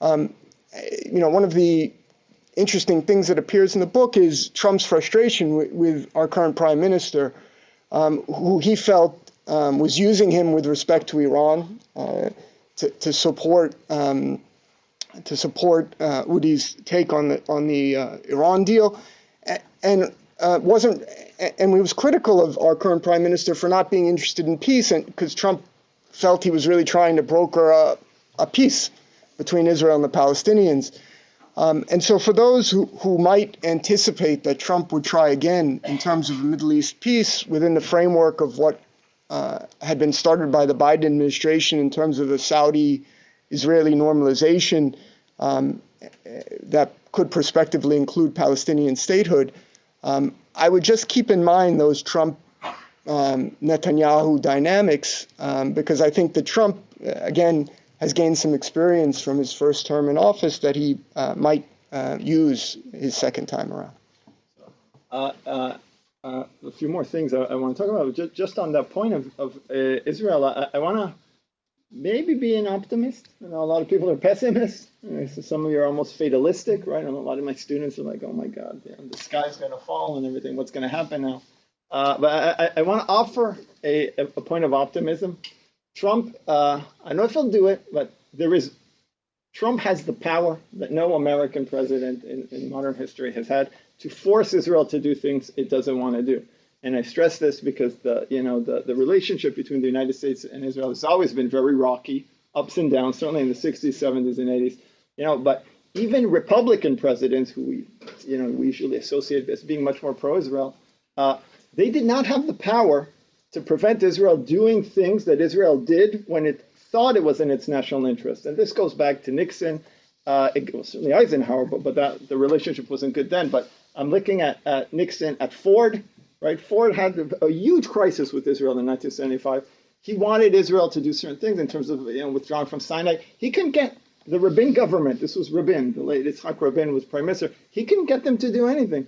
One of the interesting things that appears in the book is Trump's frustration with our current prime minister, who he felt was using him with respect to Iran to support Udi's take on the Iran deal, and he was critical of our current prime minister for not being interested in peace, and because Trump felt he was really trying to broker a peace between Israel and the Palestinians. And so for those who might anticipate that Trump would try again in terms of a Middle East peace within the framework of what had been started by the Biden administration in terms of a Saudi-Israeli normalization that could prospectively include Palestinian statehood, I would just keep in mind those Trump-Netanyahu dynamics, because I think that Trump, again, has gained some experience from his first term in office that he might use his second time around. A few more things I want to talk about. Just on that point of Israel, I want to maybe be an optimist. A lot of people are pessimists. Some of you are almost fatalistic, right? And a lot of my students are like, oh my God, the sky's going to fall and everything. What's going to happen now? But I want to offer a point of optimism. Trump, I don't know if he'll do it, but Trump has the power that no American president in modern history has had to force Israel to do things it doesn't want to do. And I stress this because the relationship between the United States and Israel has always been very rocky, ups and downs, certainly in the 60s, 70s, and 80s. But even Republican presidents, who we usually associate as being much more pro-Israel, they did not have the power to prevent Israel doing things that Israel did when it thought it was in its national interest. And this goes back to Nixon, certainly Eisenhower, but the relationship wasn't good then. But I'm looking at Nixon, at Ford, right? Ford had a huge crisis with Israel in 1975. He wanted Israel to do certain things in terms of withdrawing from Sinai. He couldn't get the Rabin government. This was Rabin, the late Yitzhak Rabin was prime minister. He couldn't get them to do anything.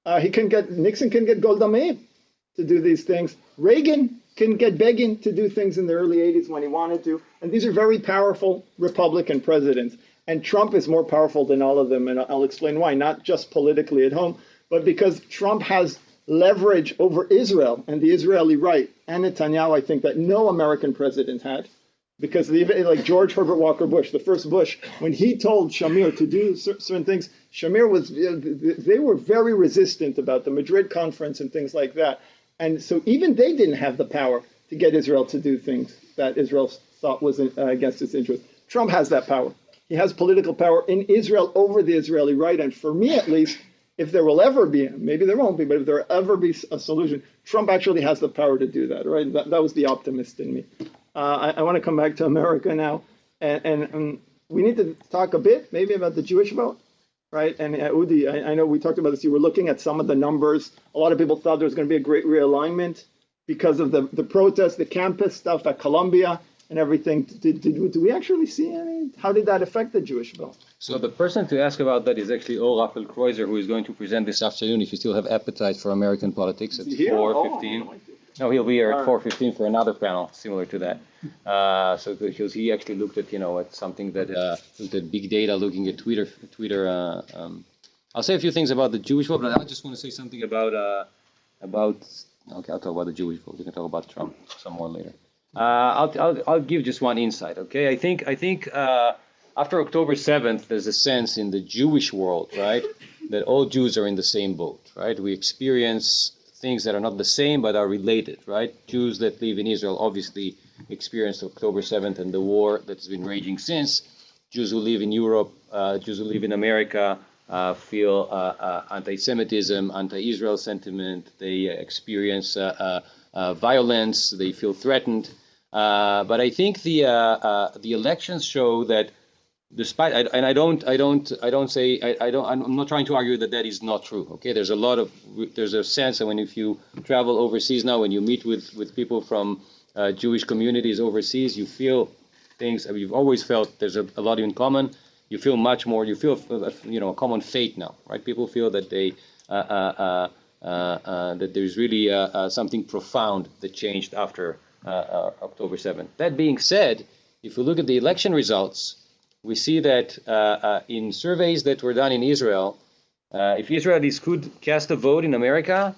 Nixon can get Golda Meir to do these things. Reagan can get Begin to do things in the early 80s when he wanted to. And these are very powerful Republican presidents. And Trump is more powerful than all of them. And I'll explain why, not just politically at home, but because Trump has leverage over Israel and the Israeli right and Netanyahu, I think, that no American president had. Because like George Herbert Walker Bush, the first Bush, when he told Shamir to do certain things, Shamir they were very resistant about the Madrid conference and things like that. And so even they didn't have the power to get Israel to do things that Israel thought was against its interest. Trump has that power. He has political power in Israel over the Israeli right. And for me, at least, if there will ever be, maybe there won't be, but if there will ever be a solution, Trump actually has the power to do that, right? That was the optimist in me. I want to come back to America now, and we need to talk a bit maybe about the Jewish vote, right? And Udi, I know we talked about this. You were looking at some of the numbers. A lot of people thought there was going to be a great realignment because of the protests, the campus stuff at Columbia and everything. Did we actually see any? How did that affect the Jewish vote? So the person to ask about that is actually Raphael Kreuzer, who is going to present this afternoon, if you still have appetite for American politics, at 4:15. No, he'll be here at 4:15 for another panel similar to that. So because he actually looked at, at something that looked at big data, looking at Twitter. I'll say a few things about the Jewish vote, but I just want to say something about. Okay, I'll talk about the Jewish vote. We can talk about Trump some more later. I'll give just one insight. Okay, I think after October 7th, there's a sense in the Jewish world, right, that all Jews are in the same boat, right? We experience things that are not the same but are related, right? Jews that live in Israel obviously experienced October 7th and the war that's been raging since. Jews who live in Europe, Jews who live in America feel anti-Semitism, anti-Israel sentiment. They experience violence. They feel threatened. But I think the elections show that, despite, I'm not trying to argue that is not true. Okay, there's a sense that if you travel overseas now, when you meet with people from Jewish communities overseas, you feel things. You've always felt there's a lot in common. You feel much more. You feel a common fate now, right? People feel that that there's really something profound that changed after October 7th. That being said, if you look at the election results, we see that in surveys that were done in Israel, if Israelis could cast a vote in America,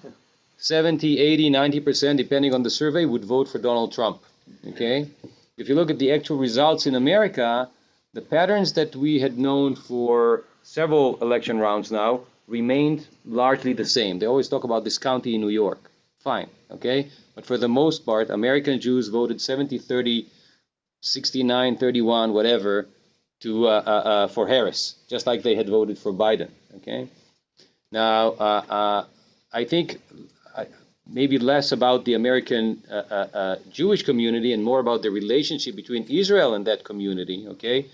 70, 80, 90%, depending on the survey, would vote for Donald Trump. Okay? If you look at the actual results in America, the patterns that we had known for several election rounds now remained largely the same. They always talk about this county in New York. Fine. Okay? But for the most part, American Jews voted 70-30, 69-31, whatever, for Harris, just like they had voted for Biden. Okay. Now, I think maybe less about the American Jewish community and more about the relationship between Israel and that community. Okay.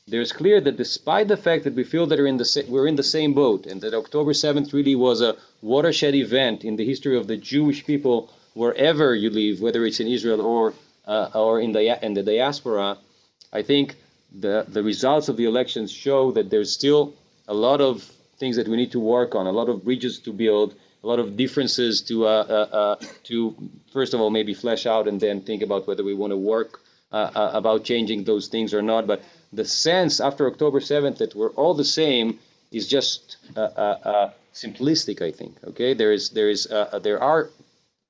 There's clear that despite the fact that we feel that we're in the same boat, and that October 7th really was a watershed event in the history of the Jewish people wherever you live, whether it's in Israel or in the diaspora, I think the results of the elections show that there's still a lot of things that we need to work on, a lot of bridges to build, a lot of differences to first of all maybe flesh out and then think about whether we want to work about changing those things or not. But the sense after October 7th that we're all the same is just simplistic, I think. Okay, there are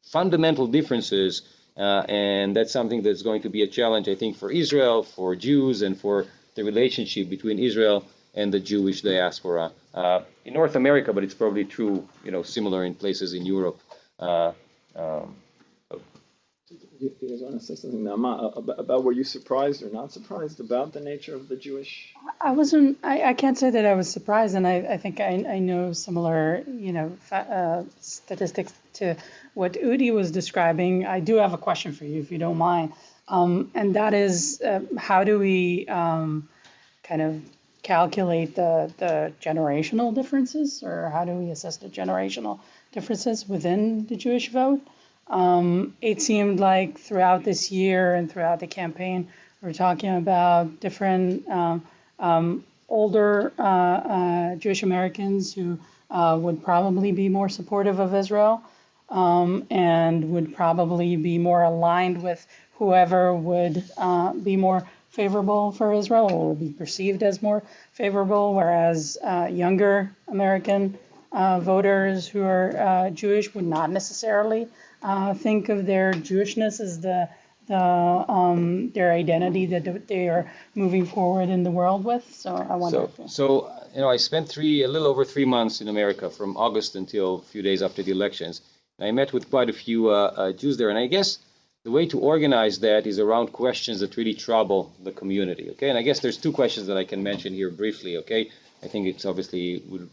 fundamental differences. And that's something that's going to be a challenge, I think, for Israel, for Jews, and for the relationship between Israel and the Jewish diaspora in North America, but it's probably true, similar in places in Europe. You guys want to say something, Naama, about were you surprised or not surprised about the nature of the Jewish? I wasn't. I can't say that I was surprised, and I think I know similar, statistics to what Udi was describing. I do have a question for you, if you don't mind, and that is, how do we kind of calculate the generational differences, or how do we assess the generational differences within the Jewish vote? It seemed like throughout this year and throughout the campaign, we're talking about different older Jewish Americans who would probably be more supportive of Israel, and would probably be more aligned with whoever would be more favorable for Israel or would be perceived as more favorable, whereas younger American voters who are Jewish would not necessarily think of their Jewishness as their identity that they are moving forward in the world with. So I wonder. So I spent a little over 3 months in America from August until a few days after the elections. I met with quite a few Jews there, and I guess the way to organize that is around questions that really trouble the community. Okay, and I guess there's two questions that I can mention here briefly. Okay, I think it's obviously would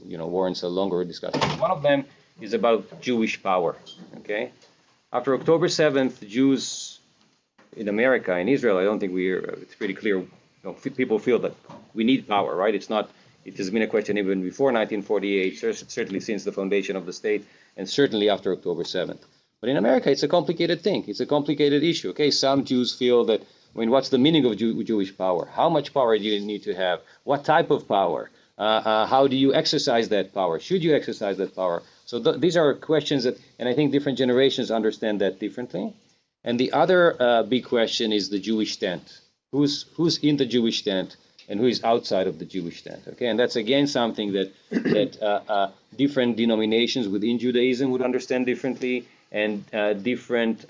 warrants a longer discussion. One of them is about Jewish power. Okay, after October 7th, Jews in America, in Israel, I don't think it's pretty clear. People feel that we need power, right? It has been a question even before 1948, certainly since the foundation of the state, and certainly after October 7th. But in America, it's a complicated thing. It's a complicated issue. Okay, some Jews feel that, what's the meaning of Jewish power? How much power do you need to have? What type of power? How do you exercise that power? Should you exercise that power? So these are questions and I think different generations understand that differently. And the other big question is the Jewish tent. Who's in the Jewish tent and who is outside of the Jewish tent? Okay, and that's again something that different denominations within Judaism would understand differently, and different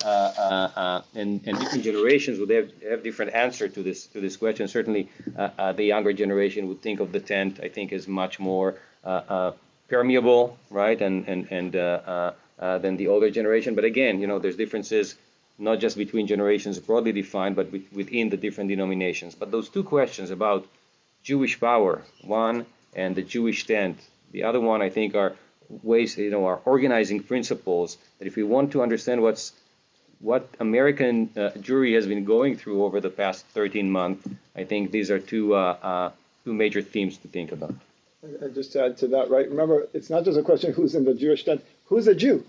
generations would have different answer to this question. Certainly, the younger generation would think of the tent, I think, as much more permeable, right, and than the older generation. But again, there's differences not just between generations broadly defined, but within the different denominations. But those two questions about Jewish power, one, and the Jewish tent, the other one, I think, are ways, are organizing principles that if we want to understand what American Jewry has been going through over the past 13 months, I think these are two major themes to think about. And just to add to that, right? Remember, it's not just a question of who's in the Jewish tent, who's a Jew?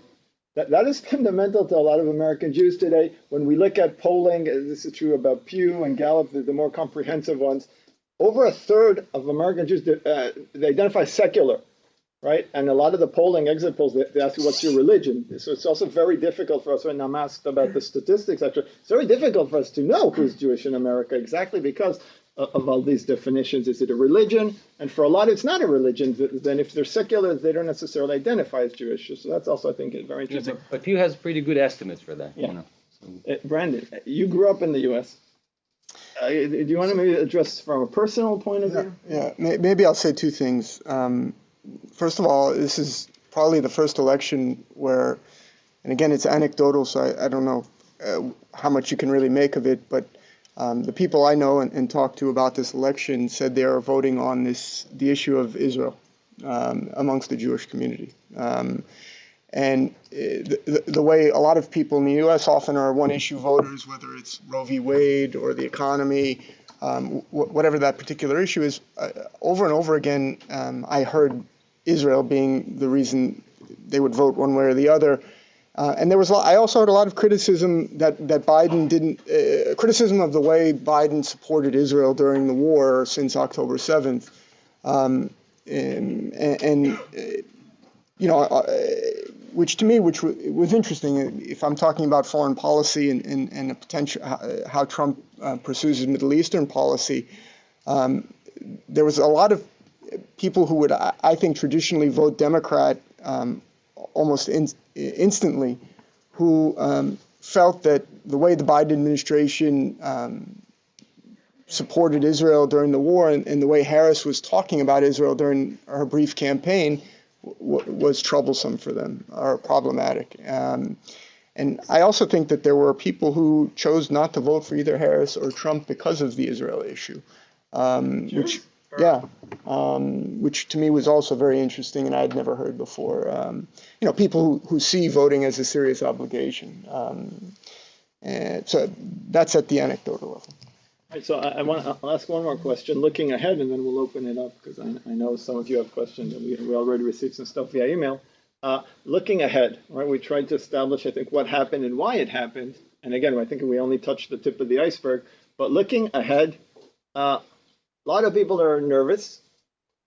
That is fundamental to a lot of American Jews today. When we look at polling, this is true about Pew and Gallup, the more comprehensive ones, over a third of American Jews, they identify secular, right? And a lot of the polling, exit polls, they ask you, what's your religion? So it's also very difficult for us, when I'm asked about the statistics, actually, it's very difficult for us to know who's Jewish in America, exactly because of all these definitions. Is it a religion? And for a lot, it's not a religion. Then if they're secular, they don't necessarily identify as Jewish. So that's also, I think, very interesting. Yeah, but Pew has pretty good estimates for that. Yeah. Brandon, you grew up in the U.S. Do you want to maybe address from a personal point of view? Yeah, maybe I'll say two things. First of all, this is probably the first election where, and again, it's anecdotal, so I don't know how much you can really make of it, but the people I know and talked to about this election said they are voting on the issue of Israel amongst the Jewish community. And the way a lot of people in the U.S. often are one-issue voters, whether it's Roe v. Wade or the economy, whatever that particular issue is, over and over again, I heard Israel being the reason they would vote one way or the other. And I also heard a lot of criticism that Biden didn't, criticism of the way Biden supported Israel during the war since October 7th. Which to me, which was interesting, if I'm talking about foreign policy and a potential, how Trump pursues his Middle Eastern policy, there was a lot of people who would, I think, traditionally vote Democrat almost instantly, who felt that the way the Biden administration supported Israel during the war and the way Harris was talking about Israel during her brief campaign was troublesome for them or problematic. And I also think that there were people who chose not to vote for either Harris or Trump because of the Israel issue, which to me was also very interesting and I'd never heard before. People who see voting as a serious obligation. And so that's at the anecdotal level. All right, so I'll ask one more question, looking ahead, and then we'll open it up, because I know some of you have questions, and we already received some stuff via email. Looking ahead, right, we tried to establish, I think, what happened and why it happened. And again, I think we only touched the tip of the iceberg. But looking ahead, a lot of people are nervous.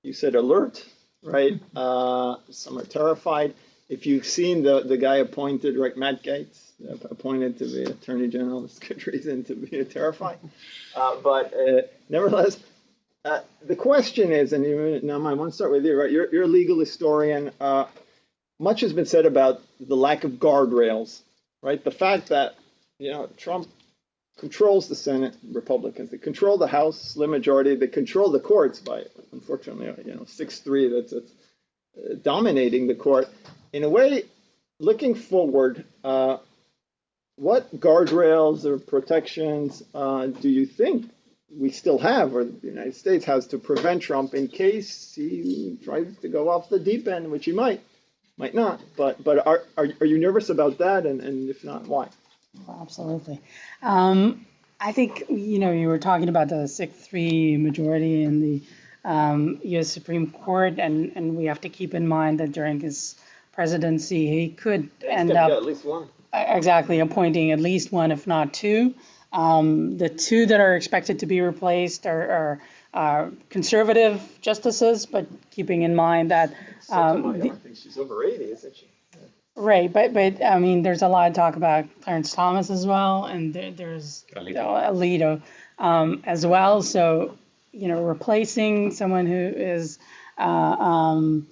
You said alert. right? Some are terrified. If you've seen the guy appointed, right, Matt Gaetz, appointed to be Attorney General, that's good reason to be terrified. But nevertheless, the question is, and Naama, I want to start with you, right? You're a legal historian. Much has been said about the lack of guardrails, right? The fact that, Trump controls the Senate, Republicans, they control the House, slim majority, they control the courts by, unfortunately, 6-3, that's dominating the court. In a way, looking forward, what guardrails or protections do you think we still have, or the United States has, to prevent Trump in case he tries to go off the deep end, which he might not. But are you nervous about that? And if not, why? Absolutely. I think, you were talking about the 6-3 majority in the U.S. Supreme Court, and we have to keep in mind that during his presidency, he could end up at least one. Exactly, appointing at least one, if not two. The two that are expected to be replaced are conservative justices, but keeping in mind that I think she's over 80, isn't she? right, but I mean, there's a lot of talk about Clarence Thomas as well, and there's Alito as well. So, replacing someone who is a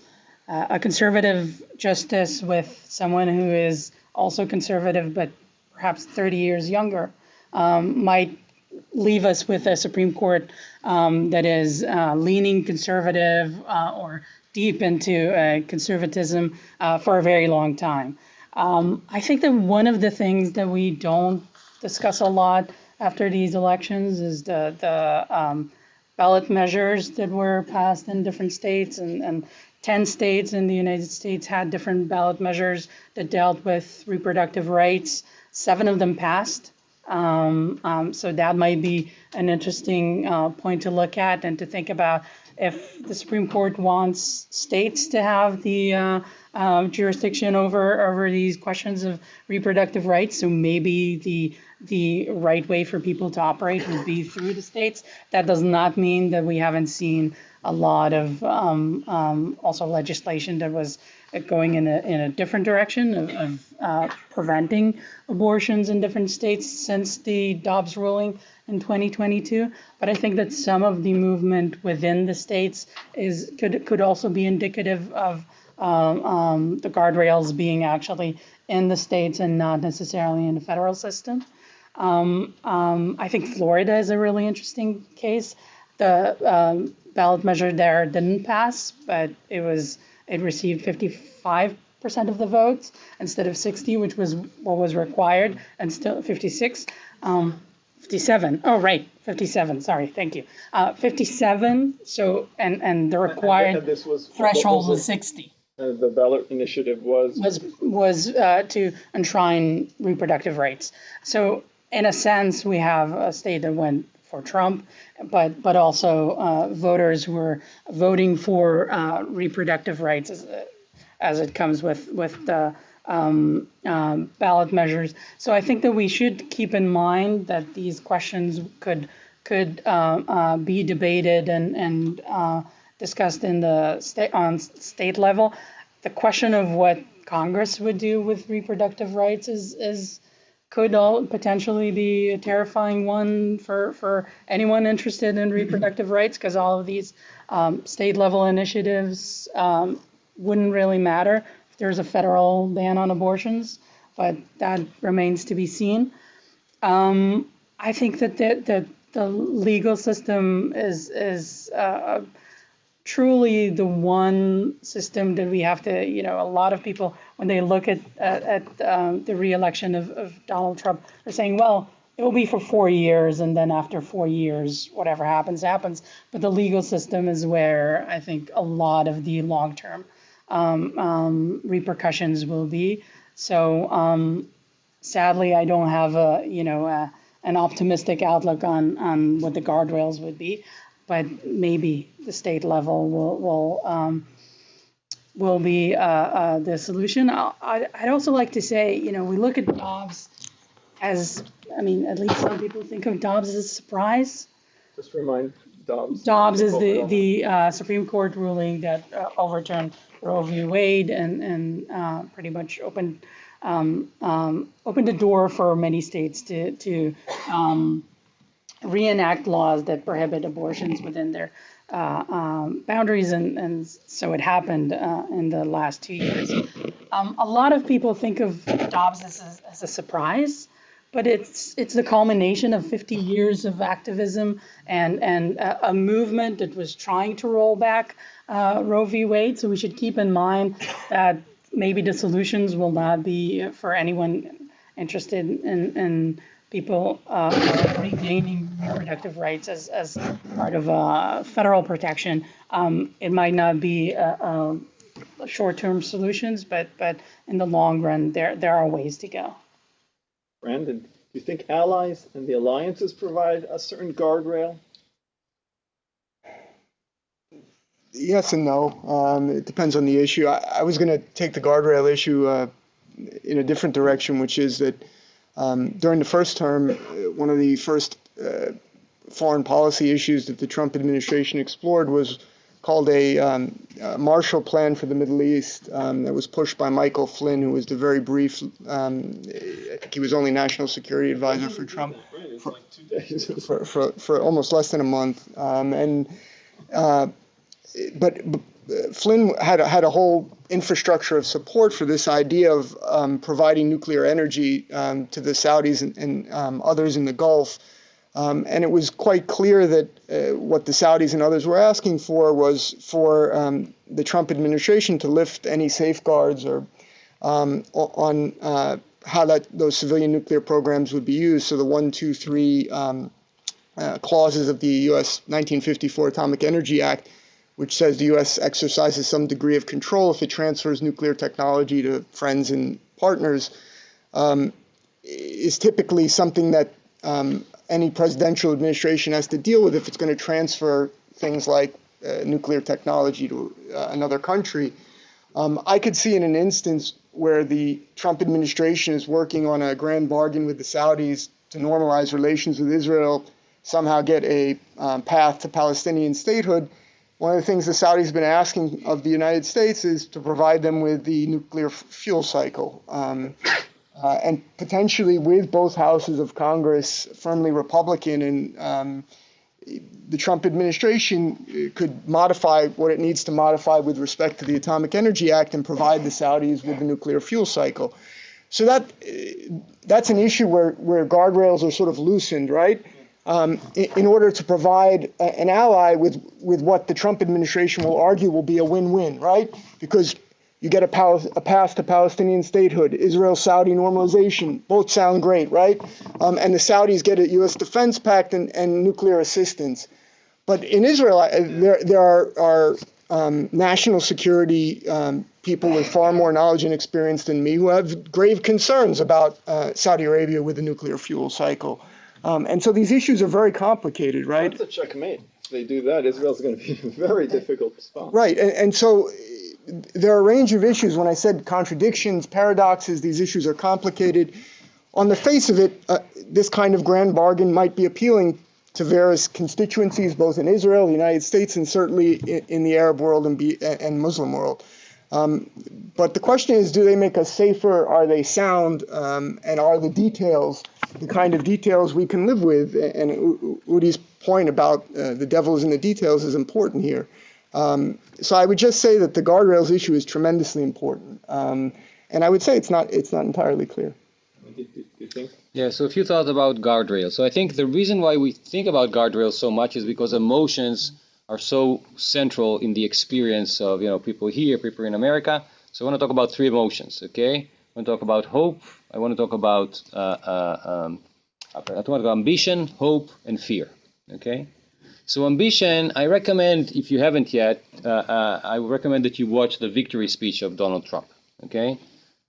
conservative justice with someone who is also conservative, but perhaps 30 years younger, might leave us with a Supreme Court that is leaning conservative or deep into conservatism for a very long time. I think that one of the things that we don't discuss a lot after these elections is the ballot measures that were passed in different states, and 10 states in the United States had different ballot measures that dealt with reproductive rights. 7 of them passed. So that might be an interesting point to look at and to think about. If the Supreme Court wants states to have the jurisdiction over these questions of reproductive rights, so maybe the right way for people to operate would be through the states. That does not mean that we haven't seen a lot of also legislation that was going in a different direction of preventing abortions in different states since the Dobbs ruling in 2022. But I think that some of the movement within the states could also be indicative of the guardrails being actually in the states and not necessarily in the federal system. I think Florida is a really interesting case. The ballot measure there didn't pass, but it received 55% of the votes instead of 60, which was what was required, and still 56. 57. Oh, right. 57. Sorry. Thank you. 57. So, and the required threshold was 60. The ballot initiative was to enshrine reproductive rights. So, in a sense, we have a state that went for Trump, but also voters who were voting for reproductive rights as it comes with the ballot measures. So I think that we should keep in mind that these questions could be debated and discussed in on state level. The question of what Congress would do with reproductive rights could potentially be a terrifying one for anyone interested in reproductive rights, because all of these state level initiatives wouldn't really matter if there's a federal ban on abortions, but that remains to be seen. I think that the legal system is truly the one system that we have to, a lot of people, when they look at the re-election of Donald Trump, are saying, well, it will be for 4 years, and then after 4 years, whatever happens, happens. But the legal system is where I think a lot of the long-term repercussions will be. So sadly, I don't have an optimistic outlook on what the guardrails would be, but maybe the state level will be the solution. I'd also like to say, we look at Dobbs as, at least some people think of Dobbs as a surprise. Just remind Dobbs is the Supreme Court ruling that overturned Roe v. Wade and pretty much opened the door for many states to reenact laws that prohibit abortions within their boundaries, and so it happened in the last 2 years. A lot of people think of Dobbs as a surprise, but it's the culmination of 50 years of activism and a movement that was trying to roll back Roe v. Wade. So we should keep in mind that maybe the solutions will not be for anyone interested in people regaining reproductive rights as part of federal protection. It might not be short-term solutions, but in the long run, there are ways to go. Brandon, do you think allies and the alliances provide a certain guardrail? Yes and no. It depends on the issue. I was going to take the guardrail issue in a different direction, which is that during the first term, one of the first foreign policy issues that the Trump administration explored was called a Marshall Plan for the Middle East that was pushed by Michael Flynn, who was the very brief, I think he was only National Security Advisor for Trump for almost less than a month. But Flynn had a whole infrastructure of support for this idea of providing nuclear energy to the Saudis and others in the Gulf. And it was quite clear that what the Saudis and others were asking for was for the Trump administration to lift any safeguards or on how those civilian nuclear programs would be used. So the 1, 2, 3 clauses of the U.S. 1954 Atomic Energy Act, which says the U.S. exercises some degree of control if it transfers nuclear technology to friends and partners, is typically something that any presidential administration has to deal with if it's going to transfer things like nuclear technology to another country. I could see in an instance where the Trump administration is working on a grand bargain with the Saudis to normalize relations with Israel, somehow get a path to Palestinian statehood. One of the things the Saudis have been asking of the United States is to provide them with the nuclear fuel cycle. And potentially with both houses of Congress firmly Republican, and the Trump administration could modify what it needs to modify with respect to the Atomic Energy Act and provide the Saudis with the nuclear fuel cycle. So that's an issue where guardrails are sort of loosened, right? In order to provide an ally with what the Trump administration will argue will be a win-win, right? Because you get a path to Palestinian statehood, Israel-Saudi normalization, both sound great, right? And the Saudis get a U.S. defense pact and nuclear assistance. But in Israel, there are national security people with far more knowledge and experience than me who have grave concerns about Saudi Arabia with the nuclear fuel cycle. And so these issues are very complicated, right? That's a checkmate. If they do that, Israel's going to be a very difficult response. Right. And so there are a range of issues. When I said contradictions, paradoxes, these issues are complicated. On the face of it, this kind of grand bargain might be appealing to various constituencies, both in Israel, the United States, and certainly in the Arab world and Muslim world. But the question is, do they make us safer? Are they sound? And are the details the kind of details we can live with? And Udi's point about the devil is in the details is important here. So I would just say that the guardrails issue is tremendously important. And I would say it's not entirely clear. Do you think? Yeah, so a few thoughts about guardrails. So I think the reason why we think about guardrails so much is because emotions are so central in the experience of people here, people in America. So I want to talk about 3 emotions, okay? I want to talk about hope. I want to talk about ambition, hope, and fear, okay? So ambition, I recommend, if you haven't yet, I would recommend that you watch the victory speech of Donald Trump, okay?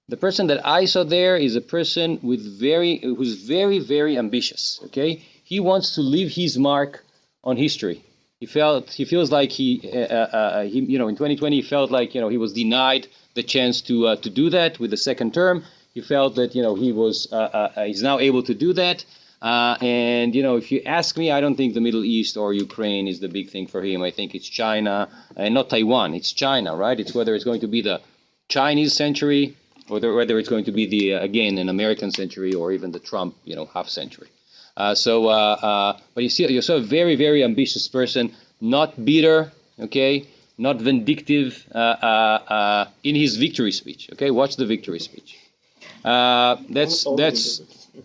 The person that I saw there is a person who's very, very ambitious, okay? He wants to leave his mark on history. He feels like in 2020, he felt like, he was denied the chance to do that with the second term. He felt that, he's now able to do that. And, you know, if you ask me, I don't think the Middle East or Ukraine is the big thing for him. I think it's China and not Taiwan. It's China, right? It's whether it's going to be the Chinese century or whether it's going to be the, again, an American century or even the Trump, you know, half century. But you saw a very, very ambitious person, not bitter, okay, not vindictive in his victory speech. Okay, watch the victory speech.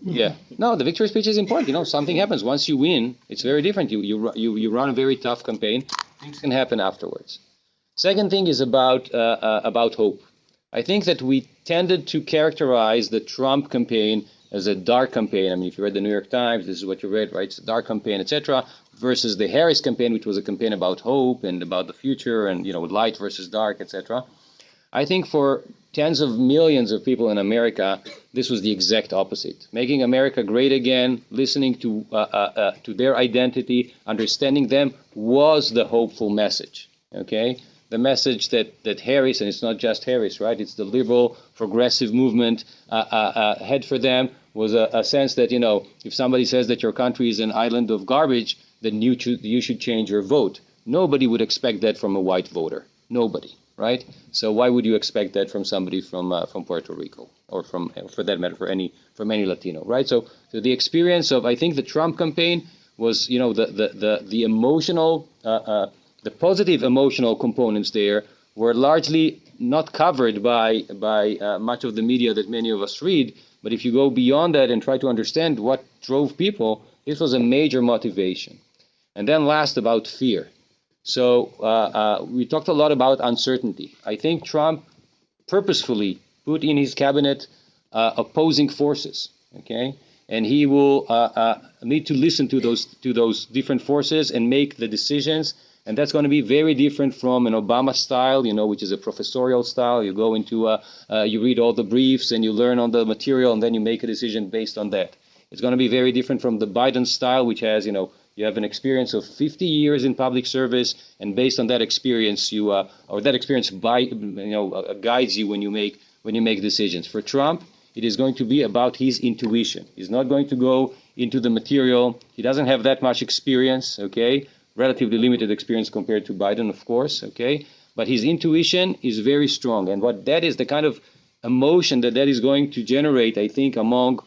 Yeah. No, the victory speech is important. You know, something happens once you win. It's very different. You run a very tough campaign. Things can happen afterwards. Second thing is about hope. I think that we tended to characterize the Trump campaign as a dark campaign. I mean, if you read the New York Times, this is what you read, right? It's a dark campaign, etc. Versus the Harris campaign, which was a campaign about hope and about the future and, you know, light versus dark, etc. I think for tens of millions of people in America, this was the exact opposite. Making America great again, listening to their identity, understanding them was the hopeful message. Okay, the message that Harris, and it's not just Harris, right? It's the liberal progressive movement had for them was a sense that, you know, if somebody says that your country is an island of garbage, then you should change your vote. Nobody would expect that from a white voter. Nobody. Right? So why would you expect that from somebody from Puerto Rico or from, for that matter, from any Latino, right? So the experience of, I think the Trump campaign was, you know, the emotional, the positive emotional components there were largely not covered by much of the media that many of us read. But if you go beyond that and try to understand what drove people, this was a major motivation. And then last, about fear. So we talked a lot about uncertainty. I think Trump purposefully put in his cabinet opposing forces, okay? And he will need to listen to those different forces and make the decisions. And that's going to be very different from an Obama style, you know, which is a professorial style. You go into, you read all the briefs and you learn on the material and then you make a decision based on that. It's going to be very different from the Biden style, which has, you know, you have an experience of 50 years in public service, and based on that experience, guides you when you make decisions. For Trump, it is going to be about his intuition. He's not going to go into the material. He doesn't have that much experience, okay? Relatively limited experience compared to Biden, of course, okay? But his intuition is very strong, and what that is, the kind of emotion that is going to generate, I think, among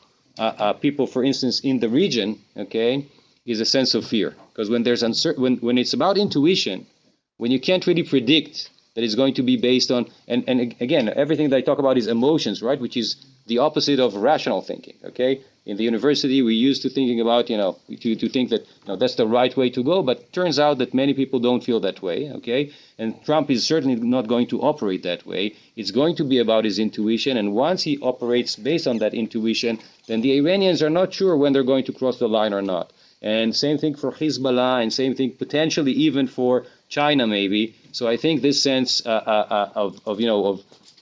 people, for instance, in the region, okay, is a sense of fear. Because when there's when it's about intuition, when you can't really predict that it's going to be based on, and again, everything that I talk about is emotions, right? Which is the opposite of rational thinking, okay? In the university, we used to thinking about, you know, to think that, you know, that's the right way to go, but turns out that many people don't feel that way, okay? And Trump is certainly not going to operate that way. It's going to be about his intuition, and once he operates based on that intuition, then the Iranians are not sure when they're going to cross the line or not. And same thing for Hezbollah, and same thing potentially even for China, maybe. So I think this sense of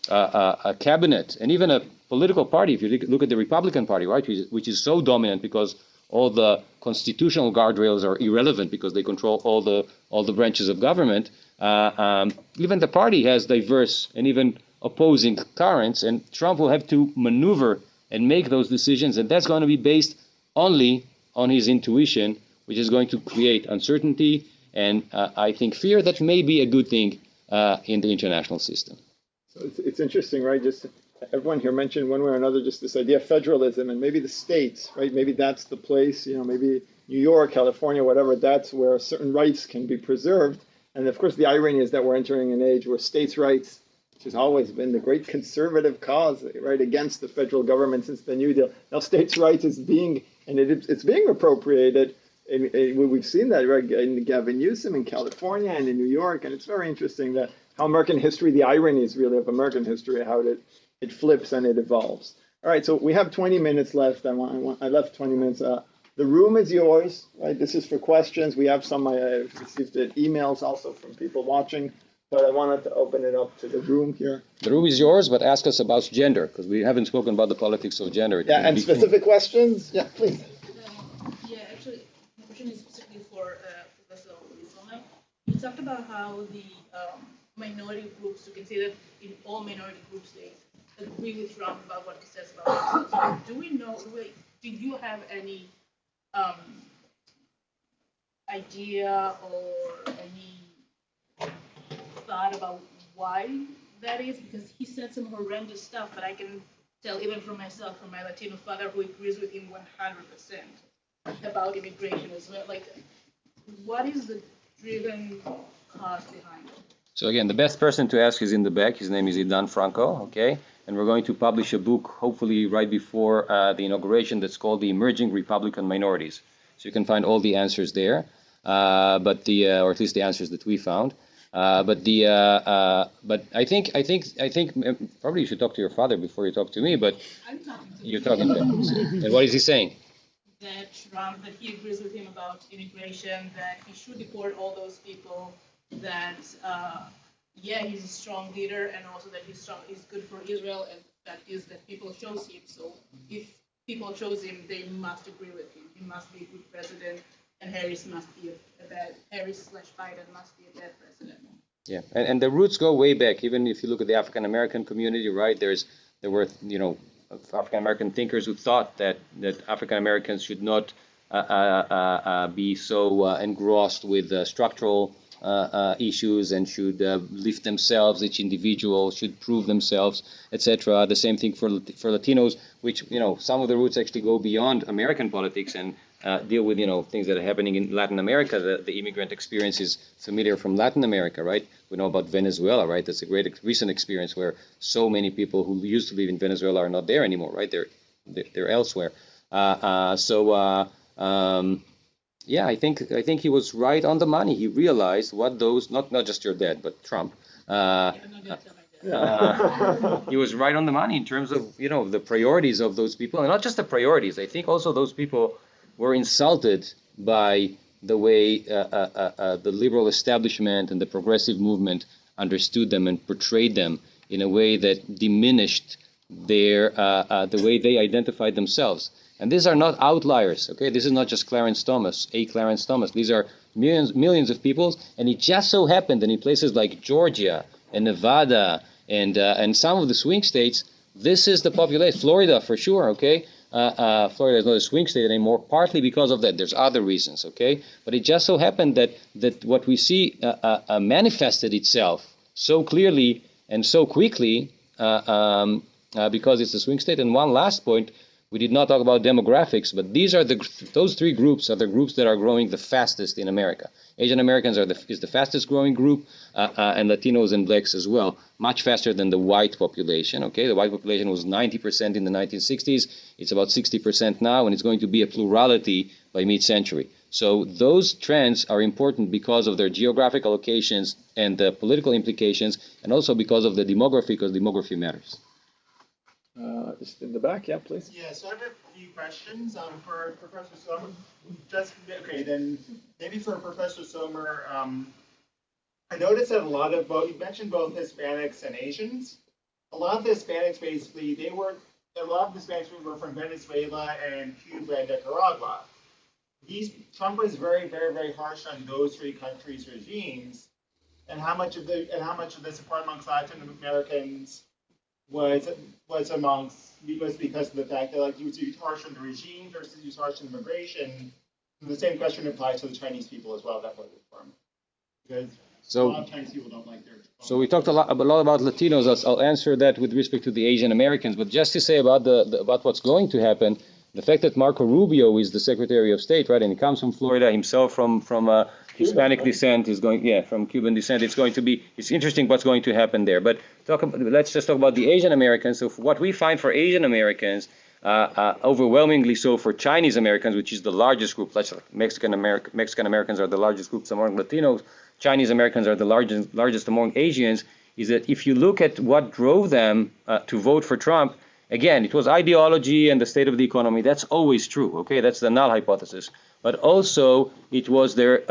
a cabinet and even a political party, if you look at the Republican Party, right, which is so dominant because all the constitutional guardrails are irrelevant because they control all the branches of government. Even the party has diverse and even opposing currents, and Trump will have to maneuver and make those decisions, and that's going to be based only on his intuition, which is going to create uncertainty and I think fear that may be a good thing in the international system. So it's interesting, right? Just everyone here mentioned one way or another just this idea of federalism and maybe the states, right? Maybe that's the place, you know, maybe New York, California, whatever, that's where certain rights can be preserved. And of course, the irony is that we're entering an age where states' rights, which has always been the great conservative cause, right, against the federal government since the New Deal, now states' rights is being, and it's being appropriated. And we've seen that, right, in Gavin Newsom in California and in New York, and it's very interesting that how American history, the ironies really of American history, how it flips and it evolves. All right, so we have 20 minutes left. I left 20 minutes. The room is yours, right? This is for questions. We have some, I received emails also from people watching, but I wanted to open it up to the room here. The room is yours, but ask us about gender, because we haven't spoken about the politics of gender. Yeah, and specific questions? Yeah, please. Actually, the question is specifically for Professor Sommer. You talked about how the minority groups, you can say that in all minority groups, they agree with Trump about what he says about themselves. So do we know, do you have any idea or any thought about why that is? Because he said some horrendous stuff, but I can tell even from myself, from my Latino father, who agrees with him 100% about immigration as well. Like, what is the driven cause behind it? So again, the best person to ask is in the back. His name is Idan Franco, okay? And we're going to publish a book, hopefully right before the inauguration, that's called The Emerging Republican Minorities. So you can find all the answers there, or at least the answers that we found. But I think probably you should talk to your father before you talk to me. But I'm talking to you're talking to him. And what is he saying? That Trump, that he agrees with him about immigration, that he should deport all those people, that he's a strong leader, and also that he's good for Israel, and that is that people chose him. So if people chose him, they must agree with him. He must be a good president, and Harris/Biden must be a bad president. Yeah, and the roots go way back. Even if you look at the African American community, right? There were African American thinkers who thought that African Americans should not be so engrossed with structural issues and should lift themselves. Each individual should prove themselves, etc. The same thing for Latinos, which some of the roots actually go beyond American politics and deal with things that are happening in Latin America. The immigrant experience is familiar from Latin America, right? We know about Venezuela, right? That's a great recent experience where so many people who used to live in Venezuela are not there anymore, right? They're elsewhere. Yeah, I think he was right on the money. He realized what those, not just your dad, but Trump. He was right on the money in terms of the priorities of those people, and not just the priorities. I think also those people were insulted by the way the liberal establishment and the progressive movement understood them and portrayed them in a way that diminished the way they identified themselves. And these are not outliers, okay? This is not just Clarence Thomas, Clarence Thomas. These are millions of people, and it just so happened that in places like Georgia and Nevada and some of the swing states, this is the population. Florida, for sure, okay? Florida is not a swing state anymore, partly because of that. There's other reasons, okay? But it just so happened that what we see manifested itself so clearly and so quickly because it's a swing state. And one last point, we did not talk about demographics, but those three groups are the groups that are growing the fastest in America. Asian Americans is the fastest growing group, and Latinos and blacks as well, much faster than the white population. Okay, the white population was 90% in the 1960s. It's about 60% now, and it's going to be a plurality by mid-century. So those trends are important because of their geographic allocations and the political implications, and also because of the demography, because demography matters. Just in the back, yeah, please. Yeah, so I have a few questions for Professor Sommer. Then maybe for Professor Sommer, I noticed that you mentioned both Hispanics and Asians. A lot of the Hispanics were from Venezuela and Cuba and Nicaragua. Trump was very, very, very harsh on those three countries' regimes, and how much of the support amongst Latin Americans was because of the fact that he was harsh on the regime versus he was harsh on immigration. And the same question applies to the Chinese people as well that voted for him, because a lot of Chinese people don't like their. So we talked a lot about Latinos. I'll answer that with respect to the Asian Americans, but just to say about about what's going to happen, the fact that Marco Rubio is the Secretary of State, right, and he comes from Florida himself, from Hispanic descent, from Cuban descent. It's interesting what's going to happen there. But let's just talk about the Asian Americans. So what we find for Asian Americans, overwhelmingly so for Chinese Americans, which is the largest group. Mexican Americans are the largest groups among Latinos. Chinese Americans are the largest among Asians. Is that if you look at what drove them to vote for Trump, again, it was ideology and the state of the economy. That's always true. Okay, that's the null hypothesis. But also it was their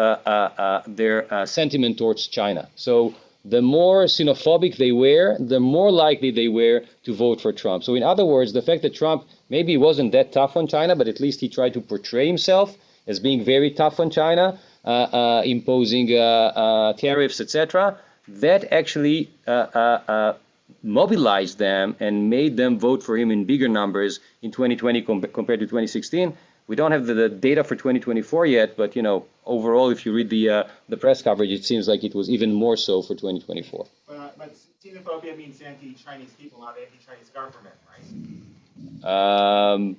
sentiment towards China. So the more xenophobic they were, the more likely they were to vote for Trump. So in other words, the fact that Trump maybe wasn't that tough on China, but at least he tried to portray himself as being very tough on China, imposing tariffs, etc., that actually mobilized them and made them vote for him in bigger numbers in 2020 compared to 2016. We don't have the data for 2024 yet, but overall, if you read the press coverage, it seems like it was even more so for 2024. But xenophobia means anti-Chinese people, not anti-Chinese government, right?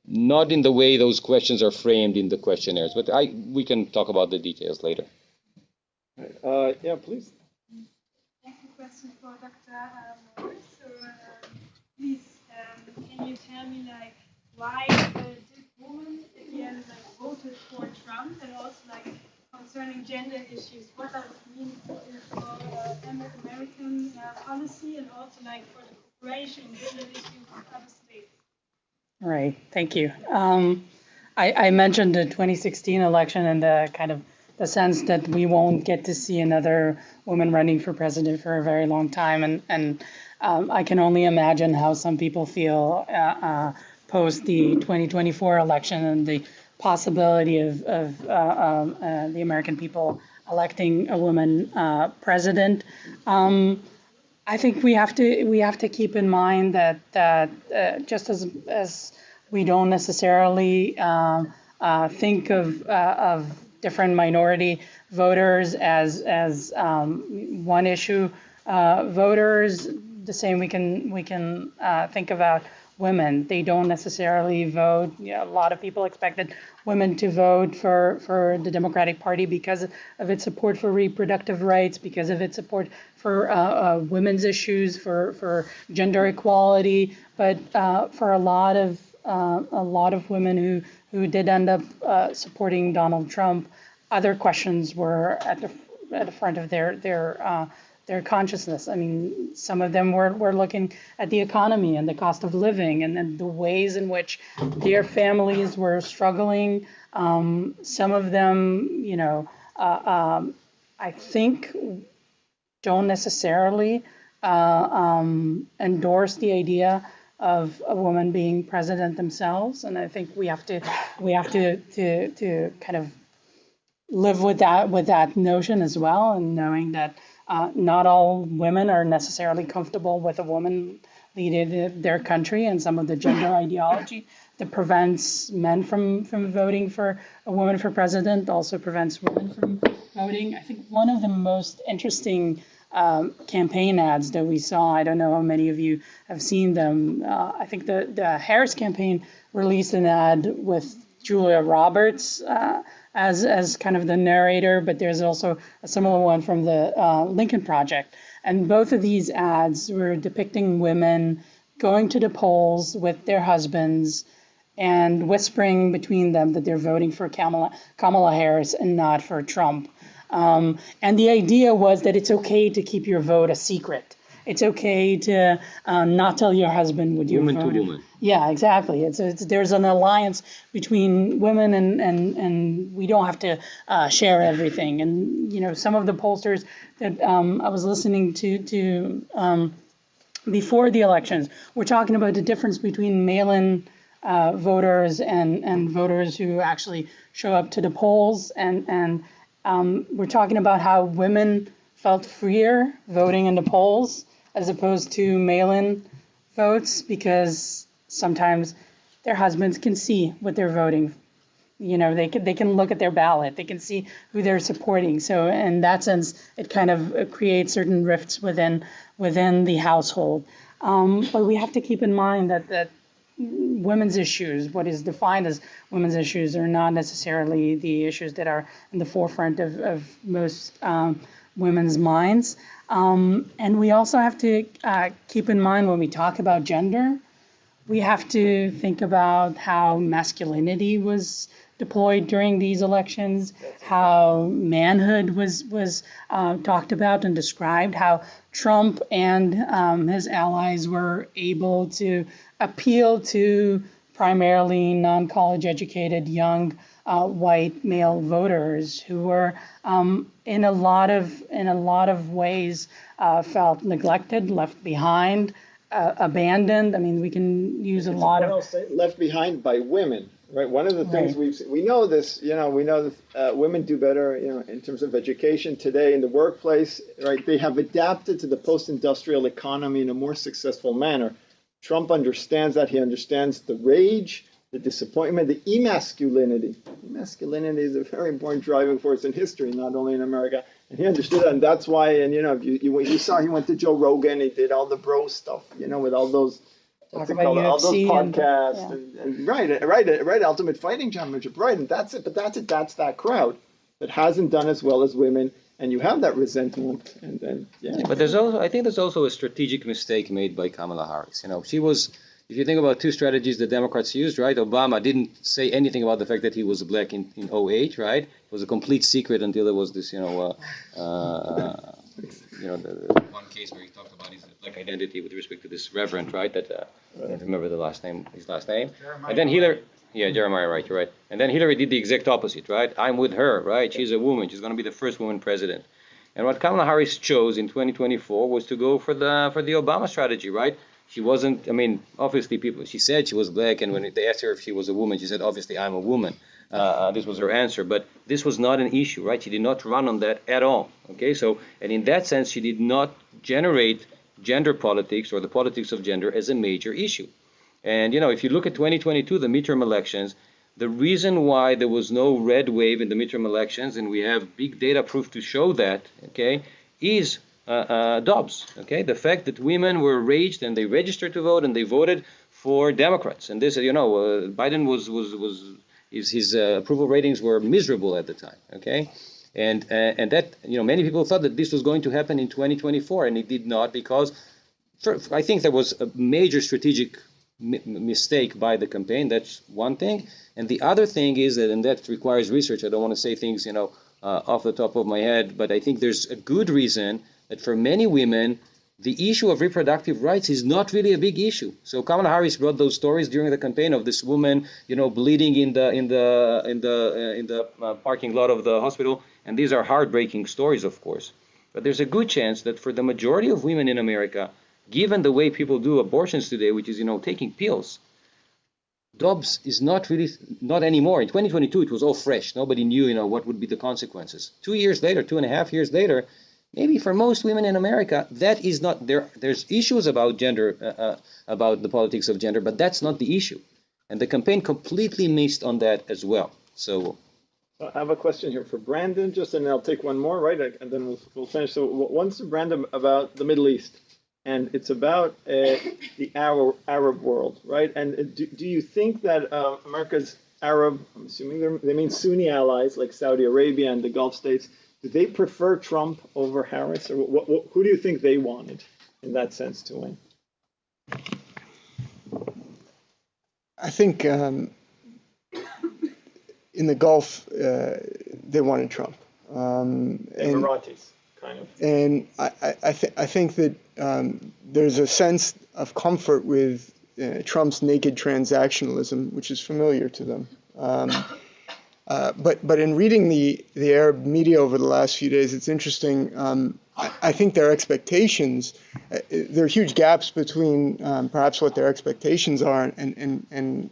Not in the way those questions are framed in the questionnaires, but we can talk about the details later. Yeah, please. I have a question for Dr. Maor. So, please, can you tell me, why did women at the end, voted for Trump, and also, concerning gender issues, what does it mean for American policy, and also, for the cooperation in gender issues with other states? Right, thank you. I mentioned the 2016 election and the kind of the sense that we won't get to see another woman running for president for a very long time, and I can only imagine how some people feel post the 2024 election and the possibility of the American people electing a woman president. I think we have to keep in mind that just as we don't necessarily think of different minority voters as one issue voters, the same we can think about women. They don't necessarily vote. A lot of people expected women to vote for the Democratic Party because of its support for reproductive rights, because of its support for women's issues, for gender equality. But for a lot of women who did end up supporting Donald Trump, other questions were at the front of their consciousness. I mean, some of them were looking at the economy and the cost of living and then the ways in which their families were struggling. Some of them, I think don't necessarily endorse the idea of a woman being president themselves. And I think we have to kind of live with that notion as well, and knowing that not all women are necessarily comfortable with a woman leading their country, and some of the gender ideology that prevents men from voting for a woman for president also prevents women from voting. I think one of the most interesting campaign ads that we saw, I don't know how many of you have seen them. I think the Harris campaign released an ad with Julia Roberts as kind of the narrator, but there's also a similar one from the Lincoln Project. And both of these ads were depicting women going to the polls with their husbands and whispering between them that they're voting for Kamala Harris and not for Trump. And the idea was that it's okay to keep your vote a secret. It's okay to not tell your husband what you're voting. Woman to woman. Yeah, exactly. There's an alliance between women, and we don't have to share everything. And some of the pollsters that I was listening to before the elections were talking about the difference between mail-in voters and voters who actually show up to the polls, and we're talking about how women felt freer voting in the polls as opposed to mail-in votes, because sometimes their husbands can see what they're voting. They can look at their ballot. They can see who they're supporting. So in that sense, it kind of creates certain rifts within the household. But we have to keep in mind that women's issues, what is defined as women's issues, are not necessarily the issues that are in the forefront of most women's minds. And we also have to keep in mind, when we talk about gender, we have to think about how masculinity was deployed during these elections, how manhood was talked about and described, how Trump and his allies were able to appeal to primarily non-college educated young white male voters who were in a lot of ways felt neglected, left behind, abandoned. I mean, we can use a lot of left behind by women, right? One of the things we know this, we know that women do better, in terms of education today in the workplace, right? They have adapted to the post-industrial economy in a more successful manner. Trump understands that. He understands the rage the disappointment, the emasculinity. Emasculinity is a very important driving force in history, not only in America. And he understood that, and that's why. And you saw he went to Joe Rogan. He did all the bro stuff, with all those what's it called, all those podcasts, and right, Ultimate Fighting Championship, right. And that's it. But that's it. That's that crowd that hasn't done as well as women, and you have that resentment. And then But I think there's also a strategic mistake made by Kamala Harris. She was. If you think about two strategies the Democrats used, right? Obama didn't say anything about the fact that he was black in 08, right? It was a complete secret until there was this, the one case where he talked about his black identity with respect to this reverend, right? That I don't remember his last name. Jeremiah. And then Jeremiah, right? You're right. And then Hillary did the exact opposite, right? I'm with her, right? She's a woman. She's going to be the first woman president. And what Kamala Harris chose in 2024 was to go for the Obama strategy, right? She wasn't, obviously she said she was black, and when they asked her if she was a woman, she said, obviously I'm a woman. This was her answer, but this was not an issue, right? She did not run on that at all, okay? So, and in that sense, she did not generate gender politics or the politics of gender as a major issue. And, if you look at 2022, the midterm elections, the reason why there was no red wave in the midterm elections, and we have big data proof to show that, okay, is Dobbs, okay? The fact that women were raised and they registered to vote and they voted for Democrats, and this, Biden his approval ratings were miserable at the time, okay? And that, many people thought that this was going to happen in 2024, and it did not, because I think there was a major strategic mistake by the campaign. That's one thing, and the other thing is that, and that requires research. I don't want to say things, off the top of my head, but I think there's a good reason that for many women, the issue of reproductive rights is not really a big issue. So Kamala Harris brought those stories during the campaign of this woman, bleeding in the parking lot of the hospital, and these are heartbreaking stories, of course. But there's a good chance that for the majority of women in America, given the way people do abortions today, which is taking pills, Dobbs is not anymore. In 2022, it was all fresh. Nobody knew, what would be the consequences. 2 years later, 2.5 years later, maybe for most women in America, that is not there. There's issues about gender, about the politics of gender, but that's not the issue. And the campaign completely missed on that as well. So I have a question here for Brandon, and I'll take one more, right? And then we'll finish. So one's to Brandon about the Middle East, and it's about the Arab world, right? And do you think that America's Arab, I'm assuming they mean Sunni allies like Saudi Arabia and the Gulf states, do they prefer Trump over Harris, or who do you think they wanted in that sense to win? I think in the Gulf, they wanted Trump. Emiratis, kind of. And I think that there's a sense of comfort with Trump's naked transactionalism, which is familiar to them. But in reading the Arab media over the last few days, it's interesting. I think their expectations, there are huge gaps between perhaps what their expectations are and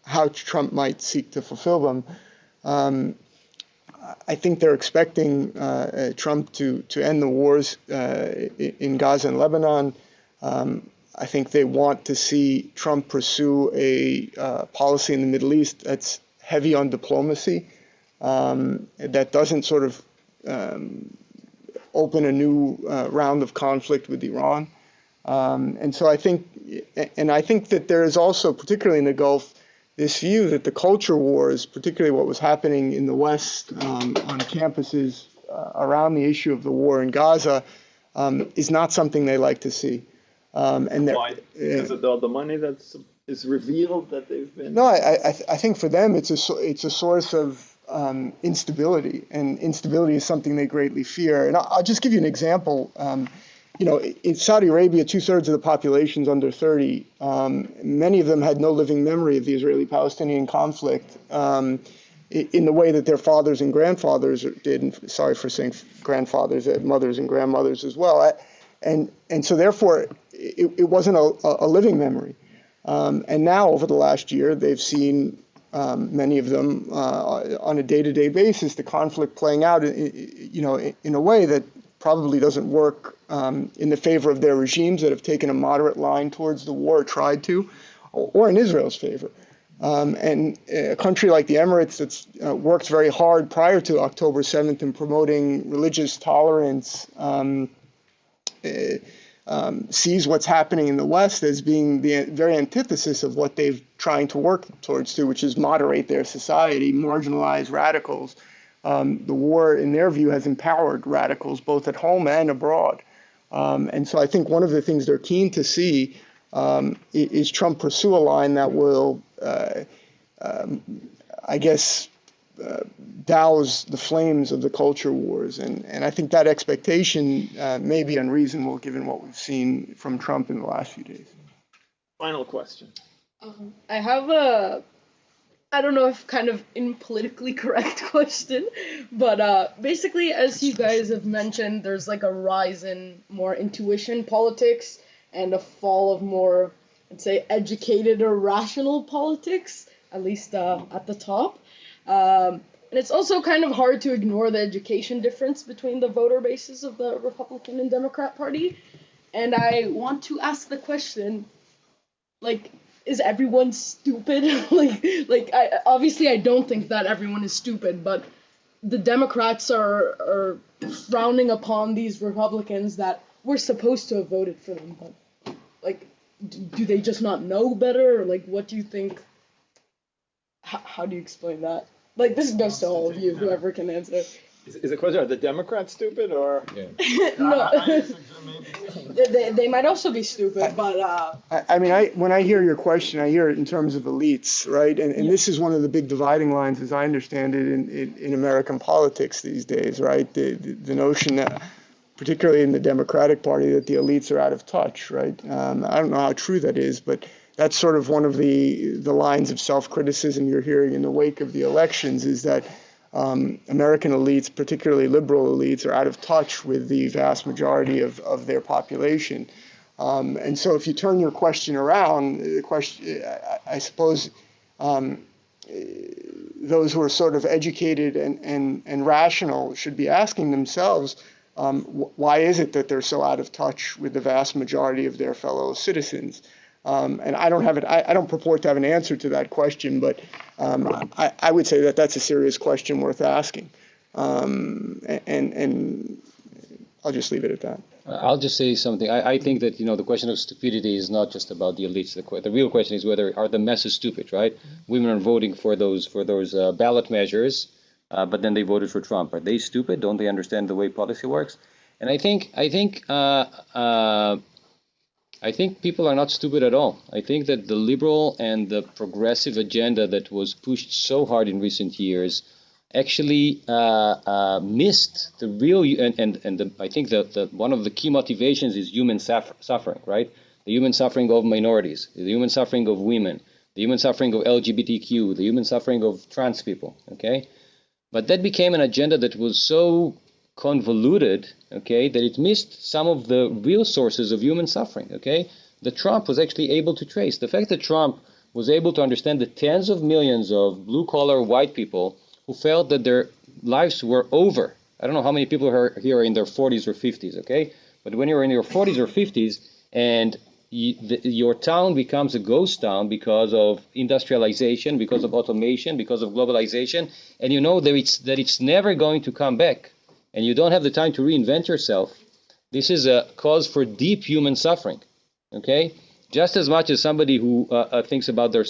how Trump might seek to fulfill them. I think they're expecting Trump to end the wars in Gaza and Lebanon. I think they want to see Trump pursue a policy in the Middle East that's heavy on diplomacy, that doesn't sort of open a new round of conflict with Iran. And so I think that there is also, particularly in the Gulf, this view that the culture wars, particularly what was happening in the West on campuses around the issue of the war in Gaza, is not something they like to see. And why? Because of all the money that's is revealed that they've been. No, I think for them it's a source of instability, and instability is something they greatly fear. And I'll just give you an example. In Saudi Arabia, 2/3 of the population is under 30. Many of them had no living memory of the Israeli-Palestinian conflict in the way that their fathers and grandfathers did. And sorry for saying grandfathers, mothers and grandmothers as well. And so therefore, it wasn't a living memory. And now, over the last year, they've seen many of them on a day-to-day basis the conflict playing out, in a way that probably doesn't work in the favor of their regimes that have taken a moderate line towards the war, or tried to, or in Israel's favor. And a country like the Emirates that's worked very hard prior to October 7th in promoting religious tolerance sees what's happening in the West as being the very antithesis of what they've trying to work towards to, which is moderate their society, marginalize radicals. The war, in their view, has empowered radicals both at home and abroad. And so I think one of the things they're keen to see is Trump pursue a line that will, I guess, douse the flames of the culture wars. And I think that expectation may be unreasonable given what we've seen from Trump in the last few days. Final question. I have I don't know if kind of politically correct question, but basically, as you guys have mentioned, there's like a rise in more intuition politics and a fall of more, I'd say, educated or rational politics, at least at the top. And it's also kind of hard to ignore the education difference between the voter bases of the Republican and Democrat Party. And I want to ask the question, like, is everyone stupid? Obviously I don't think that everyone is stupid, but the Democrats are frowning upon these Republicans that were supposed to have voted for them. But, like, do they just not know better? Or, like, what do you think? How do you explain that? Like, this goes to all of you, whoever can answer. Is the question, are the Democrats stupid or? Yeah. No, they might also be stupid, but I mean, when I hear your question, I hear it in terms of elites, right? And this is one of the big dividing lines, as I understand it, in American politics these days, right? The notion that, particularly in the Democratic Party, that the elites are out of touch, right? I don't know how true that is, but that's sort of one of the lines of self-criticism you're hearing in the wake of the elections, is that American elites, particularly liberal elites, are out of touch with the vast majority of their population. And so if you turn your question around, the question, I suppose those who are sort of educated and rational should be asking themselves, why is it that they're so out of touch with the vast majority of their fellow citizens? And I don't purport to have an answer to that question, but I would say that that's a serious question worth asking. And I'll just leave it at that. I'll just say something. I think that, the question of stupidity is not just about the elites. The real question is whether are the masses stupid, right? Women are voting for those ballot measures, but then they voted for Trump. Are they stupid? Don't they understand the way policy works? And I think people are not stupid at all. I think that the liberal and the progressive agenda that was pushed so hard in recent years actually missed the real, I think that one of the key motivations is human suffering, right? The human suffering of minorities, the human suffering of women, the human suffering of LGBTQ, the human suffering of trans people, okay? But that became an agenda that was so convoluted, okay, that it missed some of the real sources of human suffering, okay? That Trump was actually able to trace. The fact that Trump was able to understand the tens of millions of blue-collar white people who felt that their lives were over. I don't know how many people here are in their 40s or 50s, okay? But when you're in your 40s or 50s and your town becomes a ghost town because of industrialization, because of automation, because of globalization, and you know that it's never going to come back, and you don't have the time to reinvent yourself, this is a cause for deep human suffering, okay? Just as much as somebody who thinks about their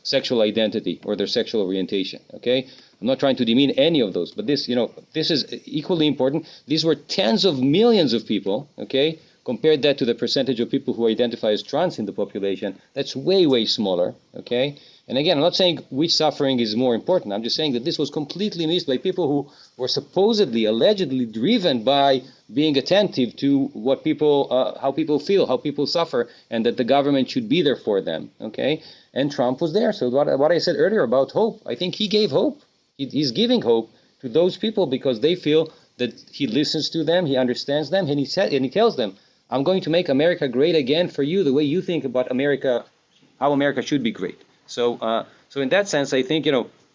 sexual identity or their sexual orientation, okay? I'm not trying to demean any of those, but this is equally important. These were tens of millions of people, okay? Compare that to the percentage of people who identify as trans in the population. That's way, way smaller, okay? And again, I'm not saying which suffering is more important. I'm just saying that this was completely missed by people who were supposedly, allegedly driven by being attentive to what people, how people feel, how people suffer, and that the government should be there for them, okay? And Trump was there. So what I said earlier about hope, I think he gave hope. He's giving hope to those people because they feel that he listens to them, he understands them, and he tells them, I'm going to make America great again for you the way you think about America, how America should be great. So in that sense, I think,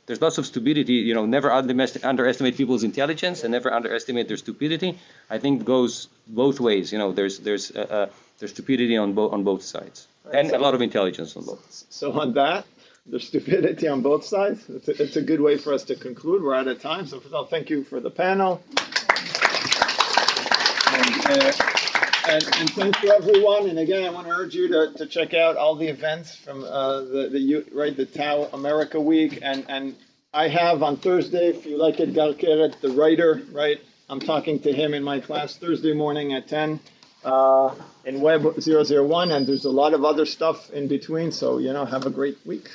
there's lots of stupidity, never underestimate people's intelligence and never underestimate their stupidity. I think it goes both ways. There's stupidity on both sides, and a lot of intelligence on both. So on that, there's stupidity on both sides. It's a good way for us to conclude. We're out of time. So first of all, thank you for the panel. And thank you, everyone. And again, I want to urge you to check out all the events from the Tau America Week. And I have on Thursday, if you like it, Gal Keret, the writer, right? I'm talking to him in my class Thursday morning at 10 in Web 001. And there's a lot of other stuff in between. So, have a great week.